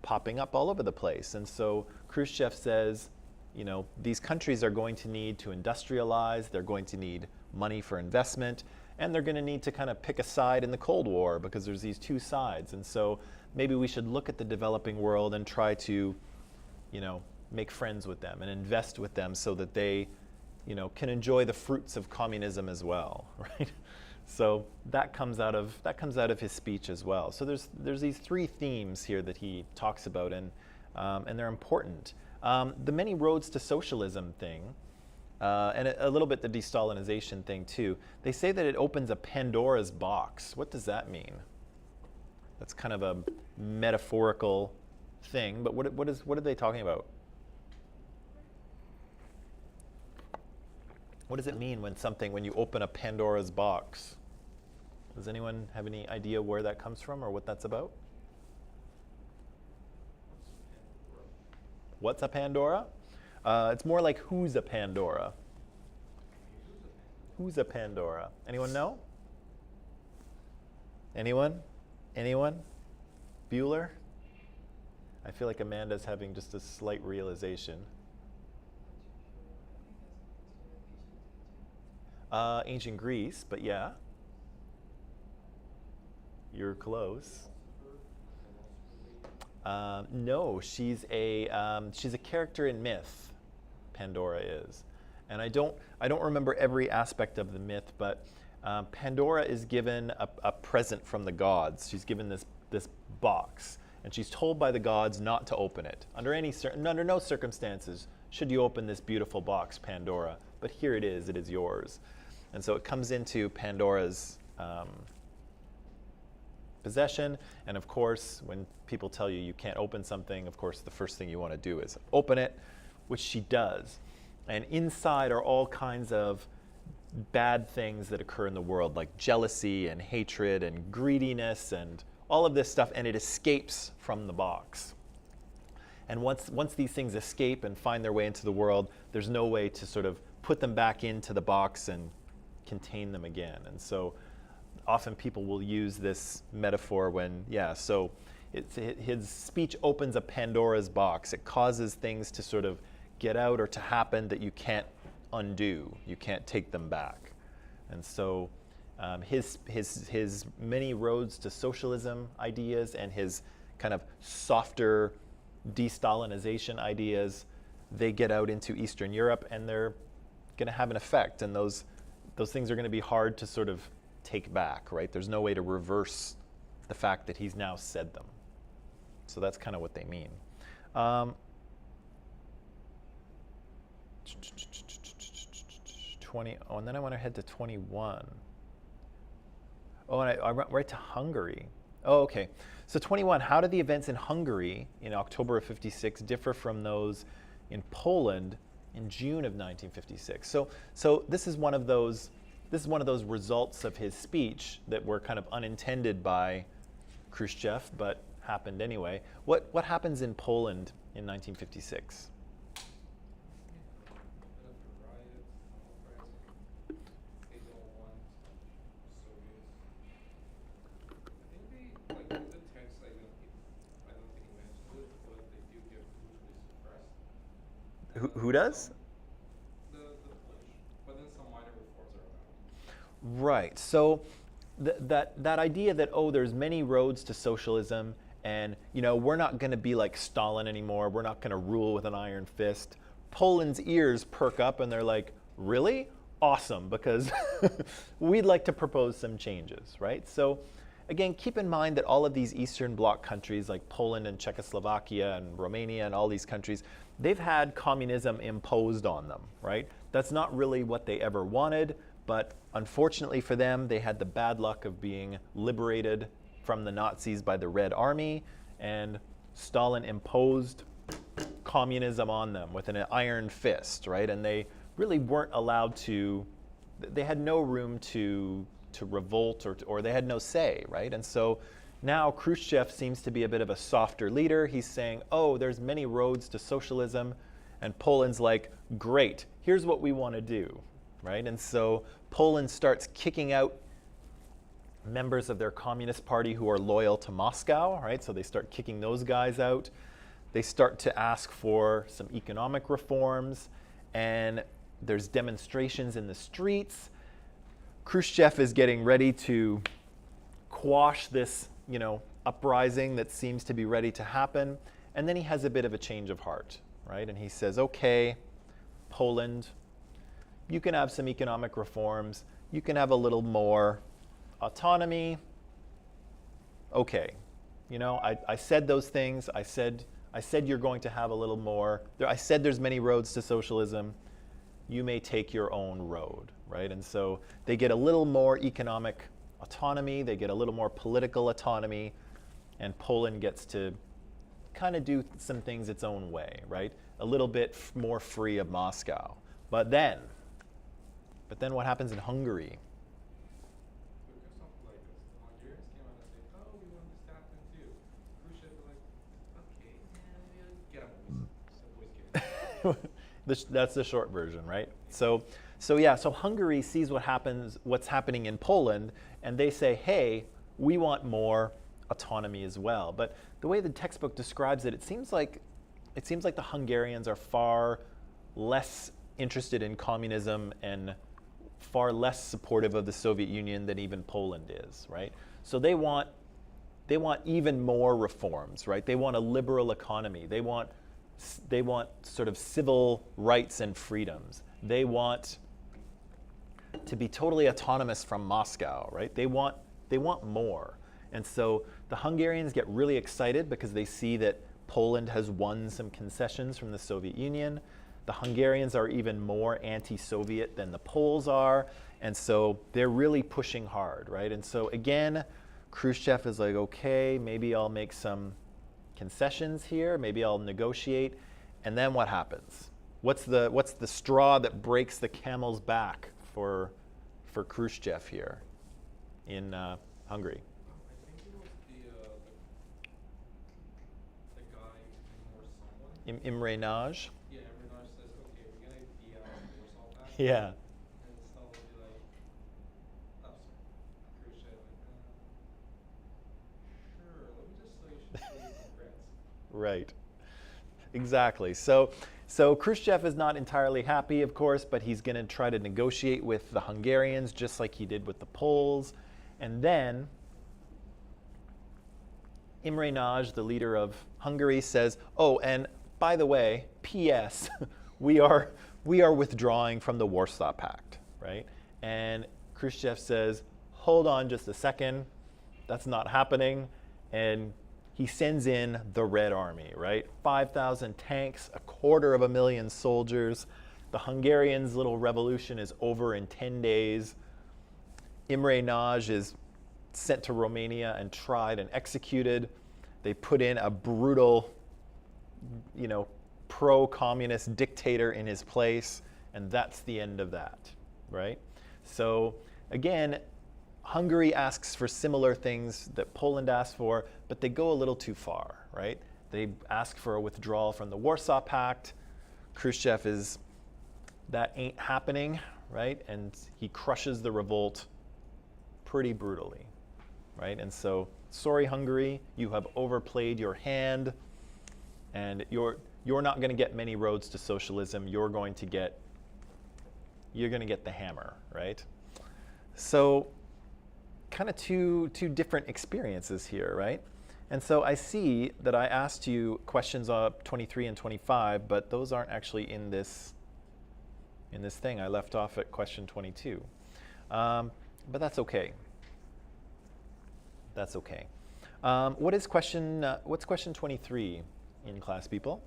popping up all over the place. And so Khrushchev says, you know, these countries are going to need to industrialize, they're going to need money for investment, and they're going to need to kind of pick a side in the Cold War because there's these two sides. And so maybe we should look at the developing world and try to, you know, make friends with them and invest with them so that they, you know, can enjoy the fruits of communism as well, right? So that comes out of his speech as well. So there's these three themes here that he talks about, and they're important. The many roads to socialism thing, and a little bit the de-Stalinization thing too. They say that it opens a Pandora's box. What does that mean? That's kind of a metaphorical thing, but what are they talking about? What does it mean when you open a Pandora's box? Does anyone have any idea where that comes from or what that's about? What's a Pandora? It's more like who's a Pandora? Who's a Pandora? Anyone know? Anyone? Anyone? Bueller? I feel like Amanda's having just a slight realization. Ancient Greece, but yeah. You're close. No, she's a character in myth. Pandora is, and I don't remember every aspect of the myth, but Pandora is given a present from the gods. She's given this box, and she's told by the gods not to open it under no circumstances should you open this beautiful box, Pandora. But here it is yours. And so it comes into Pandora's possession, and of course, when people tell you you can't open something, of course, the first thing you want to do is open it, which she does. And inside are all kinds of bad things that occur in the world, like jealousy and hatred and greediness and all of this stuff, and it escapes from the box. And once these things escape and find their way into the world, there's no way to sort of put them back into the box and contain them again. And so often people will use this metaphor when, so his speech opens a Pandora's box. It causes things to sort of get out or to happen that you can't undo. You can't take them back. And so his many roads to socialism ideas and his kind of softer de-Stalinization ideas, they get out into Eastern Europe and they're going to have an effect. And those things are going to be hard to sort of take back, right? There's no way to reverse the fact that he's now said them. So that's kind of what they mean. And then I want to head to 21. Oh, and I went right to Hungary. Oh, okay. So 21, how do the events in Hungary in October of 56 differ from those in Poland in June of 1956? So this is one of those results of his speech that were kind of unintended by Khrushchev, but happened anyway. What happens in Poland in 1956? Who does? The Polish, but then some minor reforms are allowed. Right. So that idea that, there's many roads to socialism, and we're not going to be like Stalin anymore. We're not going to rule with an iron fist. Poland's ears perk up and they're like, really? Awesome, because we'd like to propose some changes, right? So again, keep in mind that all of these Eastern Bloc countries like Poland and Czechoslovakia and Romania and all these countries, they've had communism imposed on them, right? That's not really what they ever wanted, but unfortunately for them, they had the bad luck of being liberated from the Nazis by the Red Army, and Stalin imposed communism on them with an iron fist, right? And they really weren't allowed to, they had no room to to revolt or they had no say, right? And so now Khrushchev seems to be a bit of a softer leader. He's saying, oh, there's many roads to socialism. And Poland's like, great, here's what we want to do, right? And so Poland starts kicking out members of their Communist Party who are loyal to Moscow, right? So they start kicking those guys out. They start to ask for some economic reforms, and there's demonstrations in the streets. Khrushchev is getting ready to quash this, uprising that seems to be ready to happen, and then he has a bit of a change of heart, right? And he says, okay, Poland, you can have some economic reforms, you can have a little more autonomy. Okay, I said those things. I said you're going to have a little more. I said there's many roads to socialism. You may take your own road, right? And so they get a little more economic autonomy. They get a little more political autonomy, and Poland gets to kind of do some things its own way, right? A little bit more free of Moscow. But then what happens in Hungary? Because something like this, the Hungarians came out and said, oh, we want this to happen too. Khrushchev was like, okay, man, get him, boys. That's the short version, right? So Hungary sees what's happening in Poland, and they say, hey, we want more autonomy as well. But the way the textbook describes it, it seems like the Hungarians are far less interested in communism and far less supportive of the Soviet Union than even Poland is, right? So they want even more reforms, right? They want a liberal economy. They want sort of civil rights and freedoms. They want to be totally autonomous from Moscow, right? They want more. And so the Hungarians get really excited because they see that Poland has won some concessions from the Soviet Union. The Hungarians are even more anti-Soviet than the Poles are, and so they're really pushing hard, right? And so again, Khrushchev is like, okay, maybe I'll make some concessions here, maybe I'll negotiate, and then what happens? What's the straw that breaks the camel's back for Khrushchev here in Hungary? I think it was the guy or someone. Imre Nagy? Yeah, Imre Nagy says, okay, we're gonna be out of Warsaw Pact. Yeah. And Stalin will be like, oh, sorry, Khrushchev, sure, let me just say you should show your regrets. Right. Exactly. So Khrushchev is not entirely happy, of course, but he's going to try to negotiate with the Hungarians just like he did with the Poles. And then Imre Nagy, the leader of Hungary, says, oh, and by the way, P.S., we are withdrawing from the Warsaw Pact, right? And Khrushchev says, hold on just a second, that's not happening. And he sends in the Red Army, right? 5,000 tanks, 250,000 soldiers. The Hungarians' little revolution is over in 10 days. Imre Nagy is sent to Romania and tried and executed. They put in a brutal, pro-communist dictator in his place, and that's the end of that, right? So again, Hungary asks for similar things that Poland asked for, but they go a little too far, right? They ask for a withdrawal from the Warsaw Pact. Khrushchev is, that ain't happening, right? And he crushes the revolt pretty brutally, right? And so, sorry, Hungary, you have overplayed your hand, and you're not going to get many roads to socialism. You're going to get the hammer, right? So, kind of two different experiences here, right? And so I see that I asked you questions 23 and 25, but those aren't actually in this thing. I left off at question 22. But that's okay. That's okay. What's question 23 in class, people?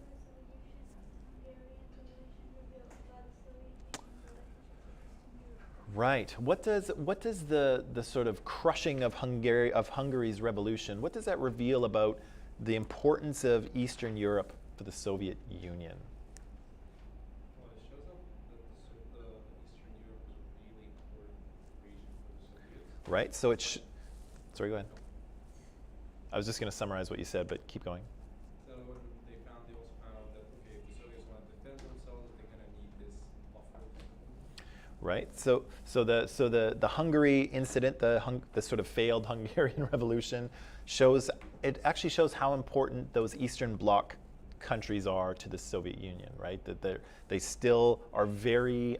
Right. What does the sort of crushing of Hungary's revolution, what does that reveal about the importance of Eastern Europe for the Soviet Union? Well, it shows up that the Eastern Europe is a really important region for the Soviets. right? So sorry, go ahead. I was just going to summarize what you said, but keep going. So what they also found that, okay, if the Soviets want to defend themselves, they're going to need this buffer. Right. So the Hungary incident, the sort of failed Hungarian Revolution, actually shows how important those Eastern Bloc countries are to the Soviet Union. Right. That they still are very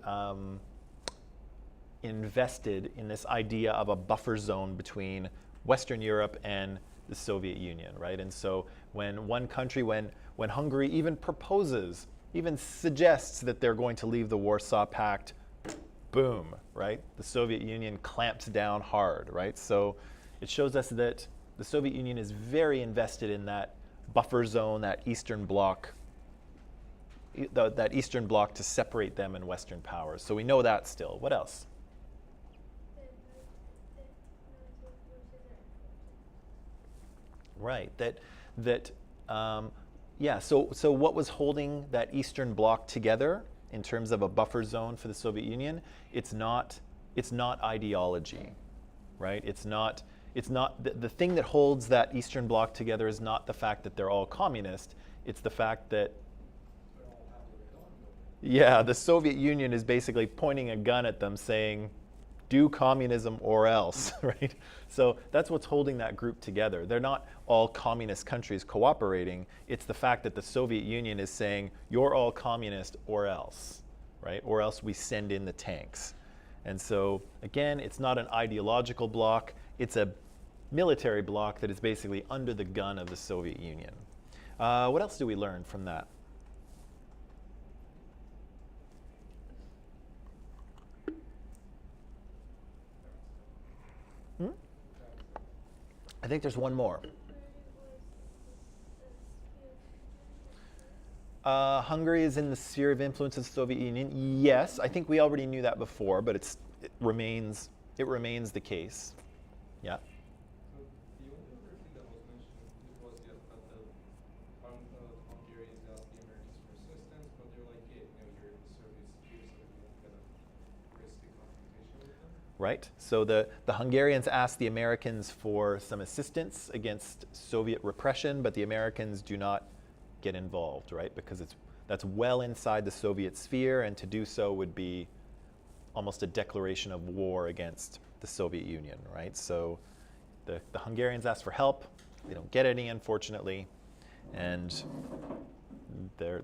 invested in this idea of a buffer zone between Western Europe and the Soviet Union. Right. And so when one country, when Hungary even proposes, even suggests that they're going to leave the Warsaw Pact, boom, right? The Soviet Union clamps down hard, right? So it shows us that the Soviet Union is very invested in that buffer zone, that Eastern Bloc to separate them and Western powers. So we know that still. What else? Right. So what was holding that Eastern Bloc together in terms of a buffer zone for the Soviet Union? It's not ideology, right? It's not the thing that holds that Eastern Bloc together is not the fact that they're all communist. It's the fact that the Soviet Union is basically pointing a gun at them saying, do communism or else, right? So that's what's holding that group together. They're not all communist countries cooperating. It's the fact that the Soviet Union is saying, you're all communist or else, right? Or else we send in the tanks. And so, again, it's not an ideological bloc. It's a military bloc that is basically under the gun of the Soviet Union. What else do we learn from that? I think there's one more. Hungary is in the sphere of influence of the Soviet Union. Yes, I think we already knew that before, but it remains the case. Yeah. So the only other thing that was mentioned was that the Hungarians asked the Americans for assistance, but they're like, yeah, you're in the Soviet sphere, so we're not going to risk the confrontation with them. Right. So the Hungarians asked the Americans for some assistance against Soviet repression, but the Americans do not get involved, right? Because that's well inside the Soviet sphere, and to do so would be almost a declaration of war against the Soviet Union, right? So the Hungarians ask for help. They don't get any, unfortunately, and they're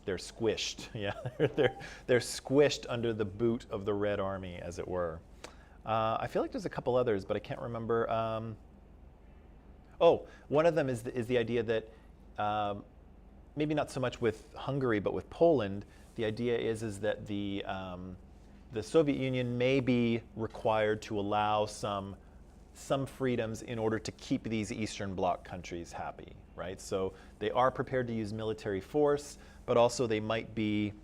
squished. Yeah, they're squished under the boot of the Red Army, as it were. I feel like there's a couple others, but I can't remember. One of them is the idea that maybe not so much with Hungary, but with Poland, the idea is that the Soviet Union may be required to allow some freedoms in order to keep these Eastern Bloc countries happy, right? So they are prepared to use military force, but also they might be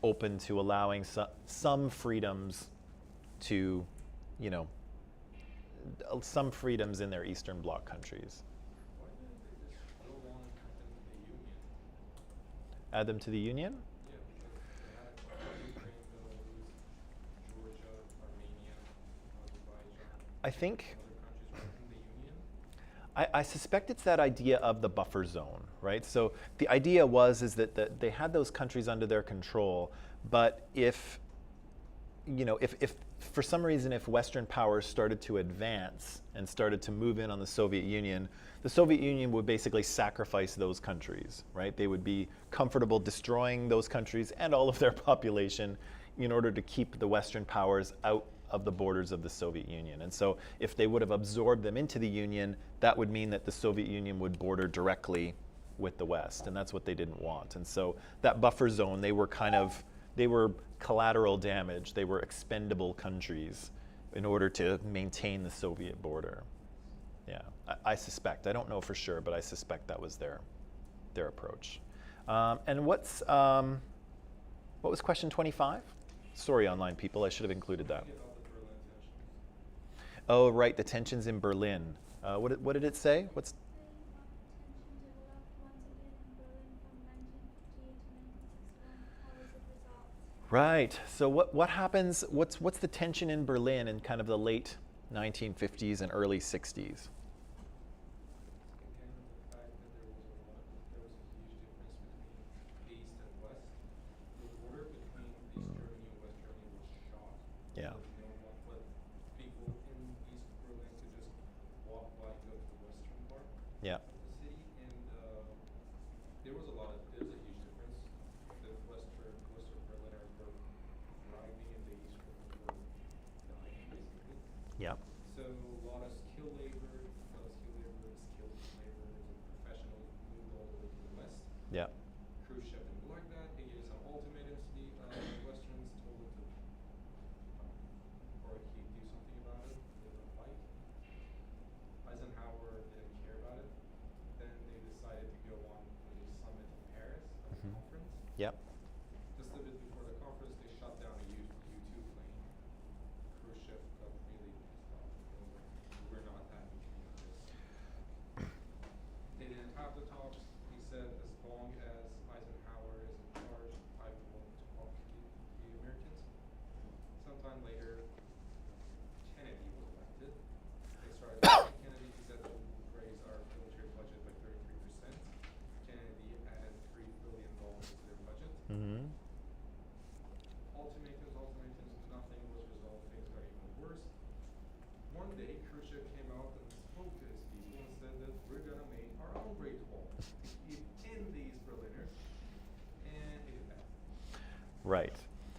open to allowing some freedoms to, some freedoms in their Eastern Bloc countries. Why didn't they just go on and Add them to the Union? Yeah, because they had Ukraine, Belarus, Georgia, Armenia, Azerbaijan. I think Other countries within the Union. I suspect it's that idea of the buffer zone, right? So the idea is that they had those countries under their control, but if for some reason, if Western powers started to advance and started to move in on the Soviet Union would basically sacrifice those countries, right? They would be comfortable destroying those countries and all of their population in order to keep the Western powers out of the borders of the Soviet Union. And so if they would have absorbed them into the Union, that would mean that the Soviet Union would border directly with the West, and that's what they didn't want. And so that buffer zone, they were collateral damage. They were expendable countries in order to maintain the Soviet border. Yeah, I suspect. I don't know for sure, but I suspect that was their approach. And what was question 25? Sorry, online people, I should have included that. About the Berlin tensions. Oh, right, the tensions in Berlin. What did it say? Right. So what happens? What's the tension in Berlin in kind of the late 1950s and early 60s. Again, the fact that there was a huge difference between East and West. The border between East Germany and West Germany was shot. Yeah. No one, but people in East Berlin could just walk by and go to the western part Yeah. of the city, and there's a huge difference. The Western Berliners were thriving, and the Eastern were dying, basically. Yeah. So a lot of skilled labor, professionals moved all the way to the west. Yeah. Khrushchev didn't like that. He gave some ultimatums to the Westerns, told them to, or he'd do something about it. They didn't like. Eisenhower didn't care about it. Then they decided to go on with a summit in Paris, a conference. Yep. Just a bit before the conference, they shot down a U-2 plane. Khrushchev got really pissed off. He was like, we're not having any of this. They didn't have the talks. He said, as long as Eisenhower is in charge, I won't talk to the Americans. Sometime later, Kennedy was elected. They started talking to Kennedy. He said, we'll raise our military budget by 33%. Kennedy added $3 billion to their budget. Mm-hmm. Ultimatums, nothing was resolved. Things got even worse. One day, Khrushchev came out and spoke to his people and said that we're going to make our own Great Wall in these Berliners, and he did that. Right.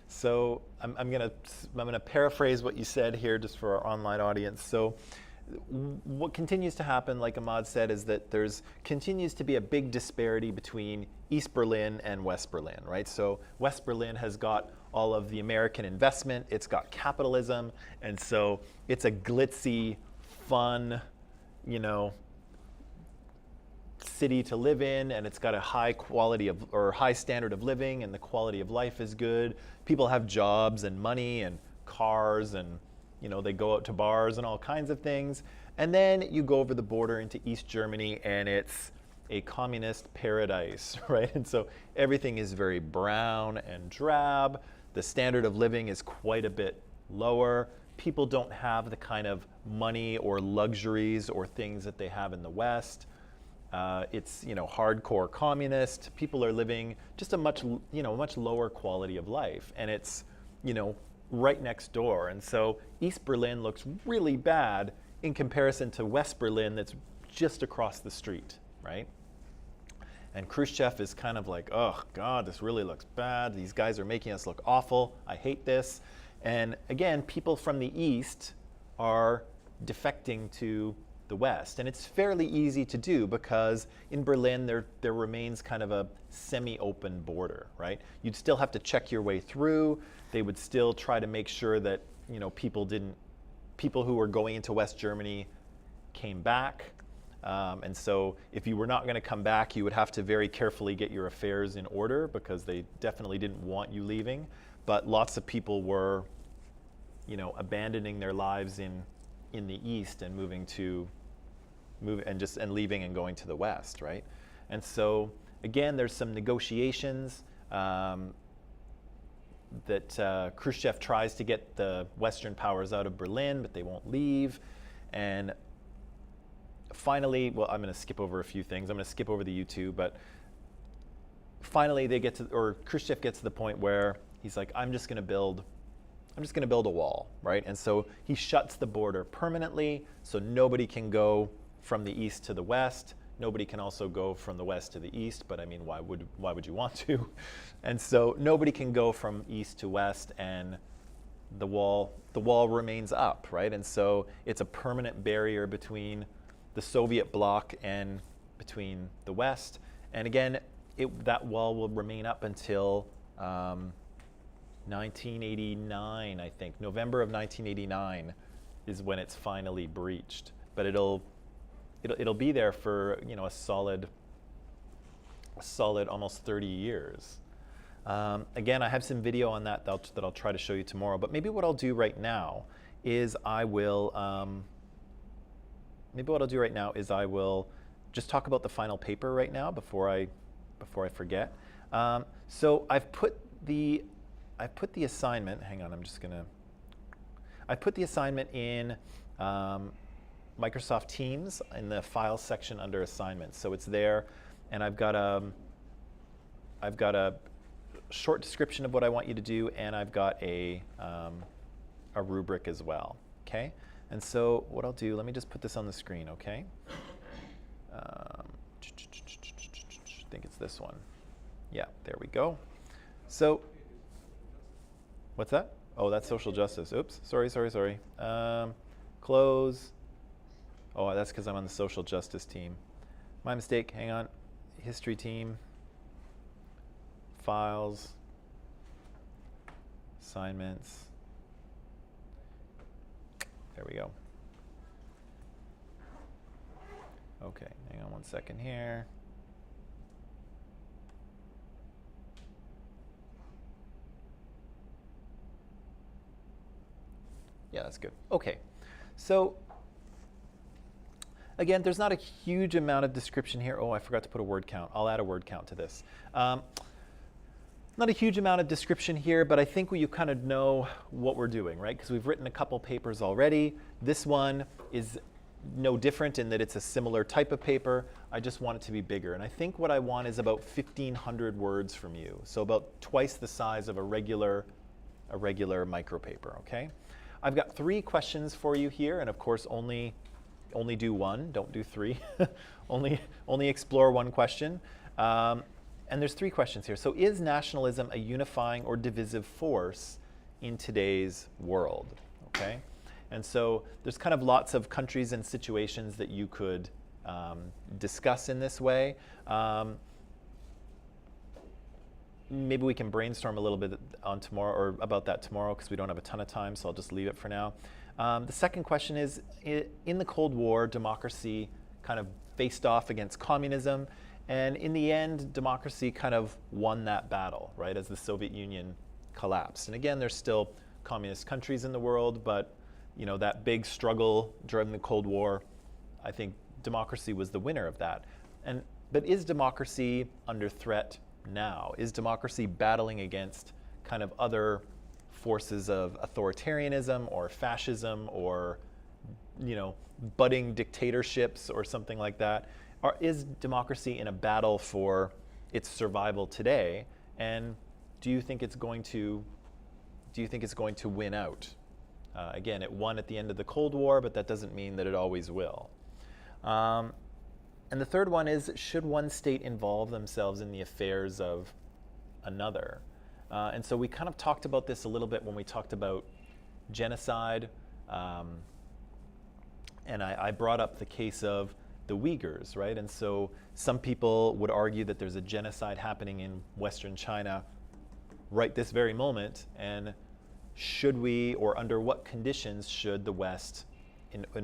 So I'm gonna paraphrase what you said here, just for our online audience. So what continues to happen, like Ahmad said, is that there's continues to be a big disparity between East Berlin and West Berlin, right? So West Berlin has got all of the American investment, it's got capitalism, and so it's a glitzy, fun, city to live in, and it's got a high quality of, or high standard of living, and the quality of life is good. People have jobs and money and cars, and they go out to bars and all kinds of things. And then you go over the border into East Germany, and it's a communist paradise, right? And so everything is very brown and drab. The standard of living is quite a bit lower. People don't have the kind of money or luxuries or things that they have in the West. It's hardcore communist. People are living just a much lower quality of life, and it's right next door. And so East Berlin looks really bad in comparison to West Berlin, that's just across the street, right? And Khrushchev is kind of like, oh God, this really looks bad. These guys are making us look awful. I hate this. And again, people from the East are defecting to the West. And it's fairly easy to do because in Berlin there remains kind of a semi-open border, right? You'd still have to check your way through. They would still try to make sure that people who were going into West Germany came back. And so if you were not going to come back, you would have to very carefully get your affairs in order, because they definitely didn't want you leaving. But lots of people were, abandoning their lives in the East and leaving and going to the West, right? And so again, there's some negotiations that Khrushchev tries to get the Western powers out of Berlin, but they won't leave. And finally, well, I'm going to skip over a few things. I'm going to skip over the U2, but finally Khrushchev gets to the point where he's like, I'm just going to build a wall, right? And so he shuts the border permanently, so nobody can go from the east to the west. Nobody can also go from the west to the east, but I mean, why would you want to? And so nobody can go from east to west, and the wall remains up, right? And so it's a permanent barrier between the Soviet bloc and between the West. And again, that wall will remain up until 1989, I think. November of 1989 is when it's finally breached. But it'll be there for a solid almost 30 years. Again, I have some video on that I'll try to show you tomorrow. But maybe what I'll do right now is I will just talk about the final paper right now before I forget. So I've put the assignment. Hang on, I put the assignment in Microsoft Teams in the Files section under Assignments. So it's there, and I've got a short description of what I want you to do, and I've got a rubric as well. Okay, and so what I'll do, let me just put this on the screen. Okay, I think it's this one. Yeah, there we go. So, what's that? Oh, that's social justice. Oops, sorry. Close. Oh, that's because I'm on the social justice team. My mistake, hang on. History team. Files. Assignments. There we go. Okay, hang on one second here. Yeah, that's good. Okay, so again, there's not a huge amount of description here. Oh, I forgot to put a word count. I'll add a word count to this. Not a huge amount of description here, but I think you kind of know what we're doing, right? Because we've written a couple papers already. This one is no different in that it's a similar type of paper. I just want it to be bigger. And I think what I want is about 1,500 words from you. So about twice the size of a regular micropaper, okay? I've got 3 questions for you here, and of course only do one, don't do 3. only explore one question. And there's 3 questions here. So is nationalism a unifying or divisive force in today's world? Okay? And so there's kind of lots of countries and situations that you could discuss in this way. Maybe we can brainstorm a little bit on tomorrow or about that tomorrow because we don't have a ton of time, so I'll just leave it for now. The second question is, in the Cold War, democracy kind of faced off against communism. And in the end, democracy kind of won that battle, right, as the Soviet Union collapsed. And again, there's still communist countries in the world, but you know, that big struggle during the Cold War, I think democracy was the winner of that. But is democracy under threat now? Is democracy battling against kind of other forces of authoritarianism or fascism or, you know, budding dictatorships or something like that? Or is democracy in a battle for its survival today? And do you think it's going to win out? Again, it won at the end of the Cold War, but that doesn't mean that it always will. And the third one is, should one state involve themselves in the affairs of another? And so we kind of talked about this a little bit when we talked about genocide. And I brought up the case of the Uyghurs, right? And so some people would argue that there's a genocide happening in Western China right this very moment, and should we, or under what conditions should the West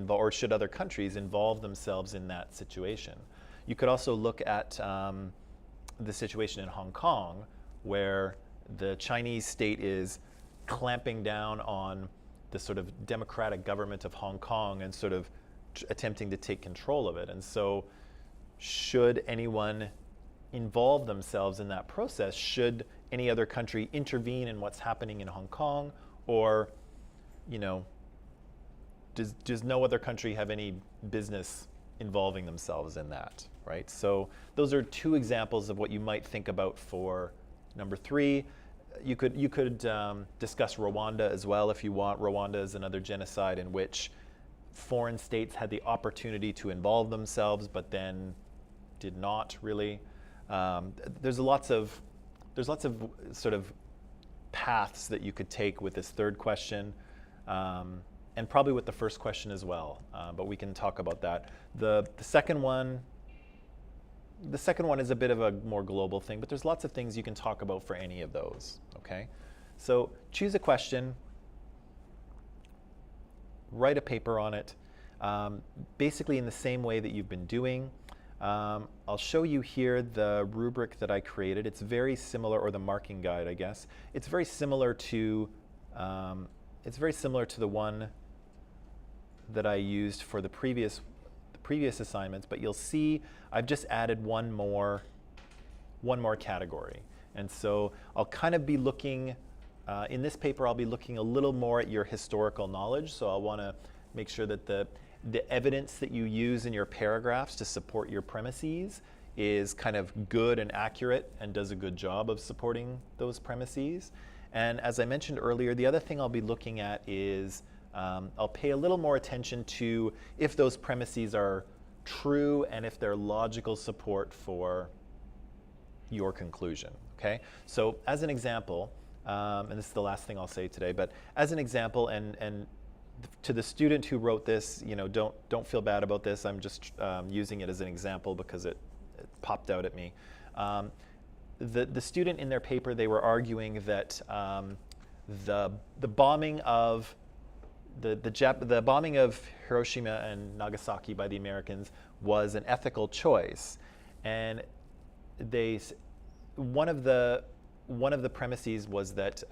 or should other countries involve themselves in that situation? You could also look at the situation in Hong Kong, where the Chinese state is clamping down on the sort of democratic government of Hong Kong and sort of attempting to take control of it. And so should anyone involve themselves in that process? Should any other country intervene in what's happening in Hong Kong? Or, you know, does no other country have any business involving themselves in that, right? So those are 2 examples of what you might think about for number 3. You could discuss Rwanda as well if you want. Rwanda is another genocide in which foreign states had the opportunity to involve themselves, but then did not really. There's lots of sort of paths that you could take with this third question, and probably with the first question as well. But we can talk about that. The second one is a bit of a more global thing, but there's lots of things you can talk about for any of those. Okay, so choose a question. Write a paper on it, basically in the same way that you've been doing. I'll show you here the rubric that I created. It's very similar, or the marking guide, I guess. It's very similar to the one that I used for the previous assignments, but you'll see I've just added one more category. And so I'll kind of be looking. In this paper, I'll be looking a little more at your historical knowledge, so I'll want to make sure that the evidence that you use in your paragraphs to support your premises is kind of good and accurate and does a good job of supporting those premises. And as I mentioned earlier, the other thing I'll be looking at is I'll pay a little more attention to if those premises are true and if they're logical support for your conclusion, okay? So as an example, and this is the last thing I'll say today, but as an example, and to the student who wrote this, you know, don't feel bad about this. I'm just using it as an example because it popped out at me. The student in their paper, they were arguing that the bombing of the bombing of Hiroshima and Nagasaki by the Americans was an ethical choice, and one of the premises was that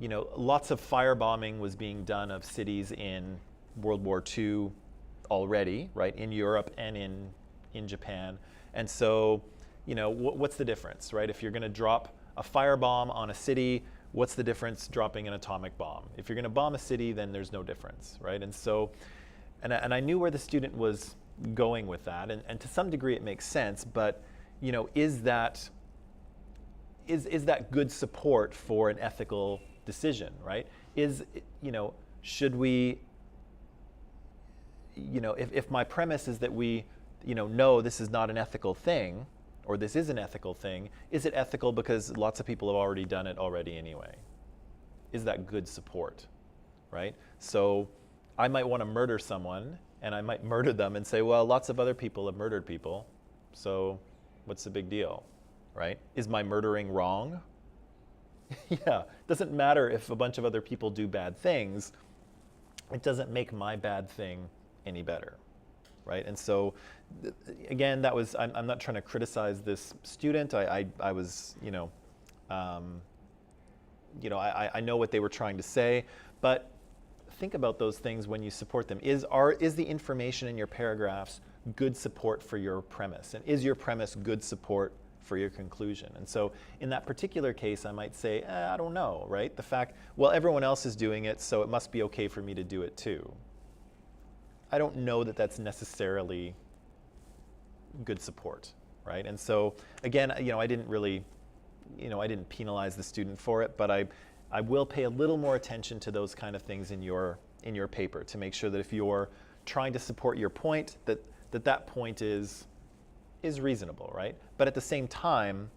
you know, lots of firebombing was being done of cities in World War II already, right, in Europe and in Japan. And so, you know, what's the difference, right? If you're going to drop a firebomb on a city, what's the difference dropping an atomic bomb? If you're going to bomb a city, then there's no difference, right? And so, and I knew where the student was going with that, and to some degree it makes sense, but, you know, is that good support for an ethical decision, right? You know, should we, you know, if my premise is that we, you know, this is not an ethical thing, or this is an ethical thing, is it ethical because lots of people have already done it already anyway? Is that good support, right? So I might want to murder someone, and I might murder them and say, well, lots of other people have murdered people, so what's the big deal, right? Is my murdering wrong? Yeah, it doesn't matter if a bunch of other people do bad things. It doesn't make my bad thing any better, right? And so, again, that was, I'm not trying to criticize this student. I was, you know, I know what they were trying to say, but think about those things when you support them. Is the information in your paragraphs good support for your premise? And is your premise good support for your conclusion? And so in that particular case, I might say, I don't know, right? The fact, well, everyone else is doing it, so it must be okay for me to do it too. I don't know that that's necessarily good support, right? And so again, you know, I didn't really, you know, I didn't penalize the student for it, but I will pay a little more attention to those kind of things in your paper to make sure that if you're trying to support your point, that point is reasonable, right? But at the same time,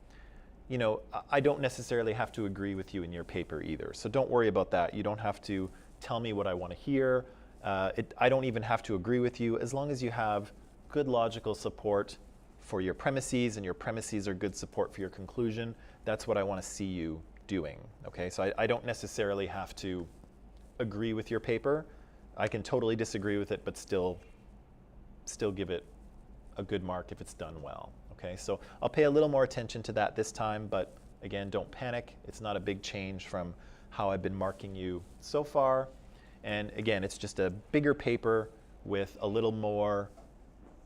you know, I don't necessarily have to agree with you in your paper either. So don't worry about that. You don't have to tell me what I want to hear. I don't even have to agree with you. As long as you have good logical support for your premises and your premises are good support for your conclusion, that's what I want to see you doing, okay? So I don't necessarily have to agree with your paper. I can totally disagree with it, but still give it a good mark if it's done well, okay? So I'll pay a little more attention to that this time, but again, don't panic. It's not a big change from how I've been marking you so far. And again, it's just a bigger paper with a little more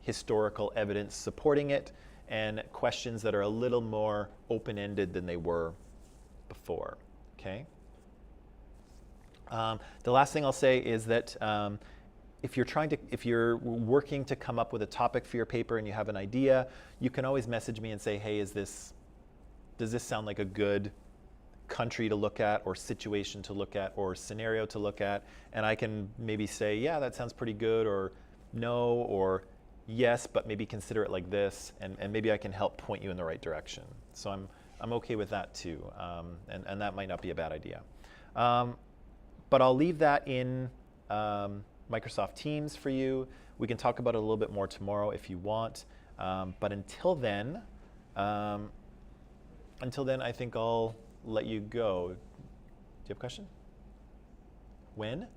historical evidence supporting it and questions that are a little more open-ended than they were before, okay? The last thing I'll say is that if you're working to come up with a topic for your paper and you have an idea, you can always message me and say, hey, does this sound like a good country to look at, or situation to look at, or scenario to look at? And I can maybe say, yeah, that sounds pretty good, or no, or yes, but maybe consider it like this, and maybe I can help point you in the right direction. So I'm okay with that too, and that might not be a bad idea. But I'll leave that in Microsoft Teams for you. We can talk about it a little bit more tomorrow if you want. But until then, I think I'll let you go. Do you have a question? When? Quizzes.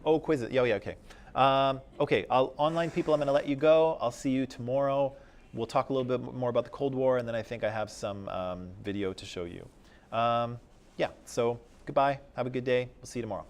Oh, quizzes. Yeah, okay. Okay, online people, I'm going to let you go. I'll see you tomorrow. We'll talk a little bit more about the Cold War, and then I think I have some video to show you. Yeah, so goodbye. Have a good day. We'll see you tomorrow.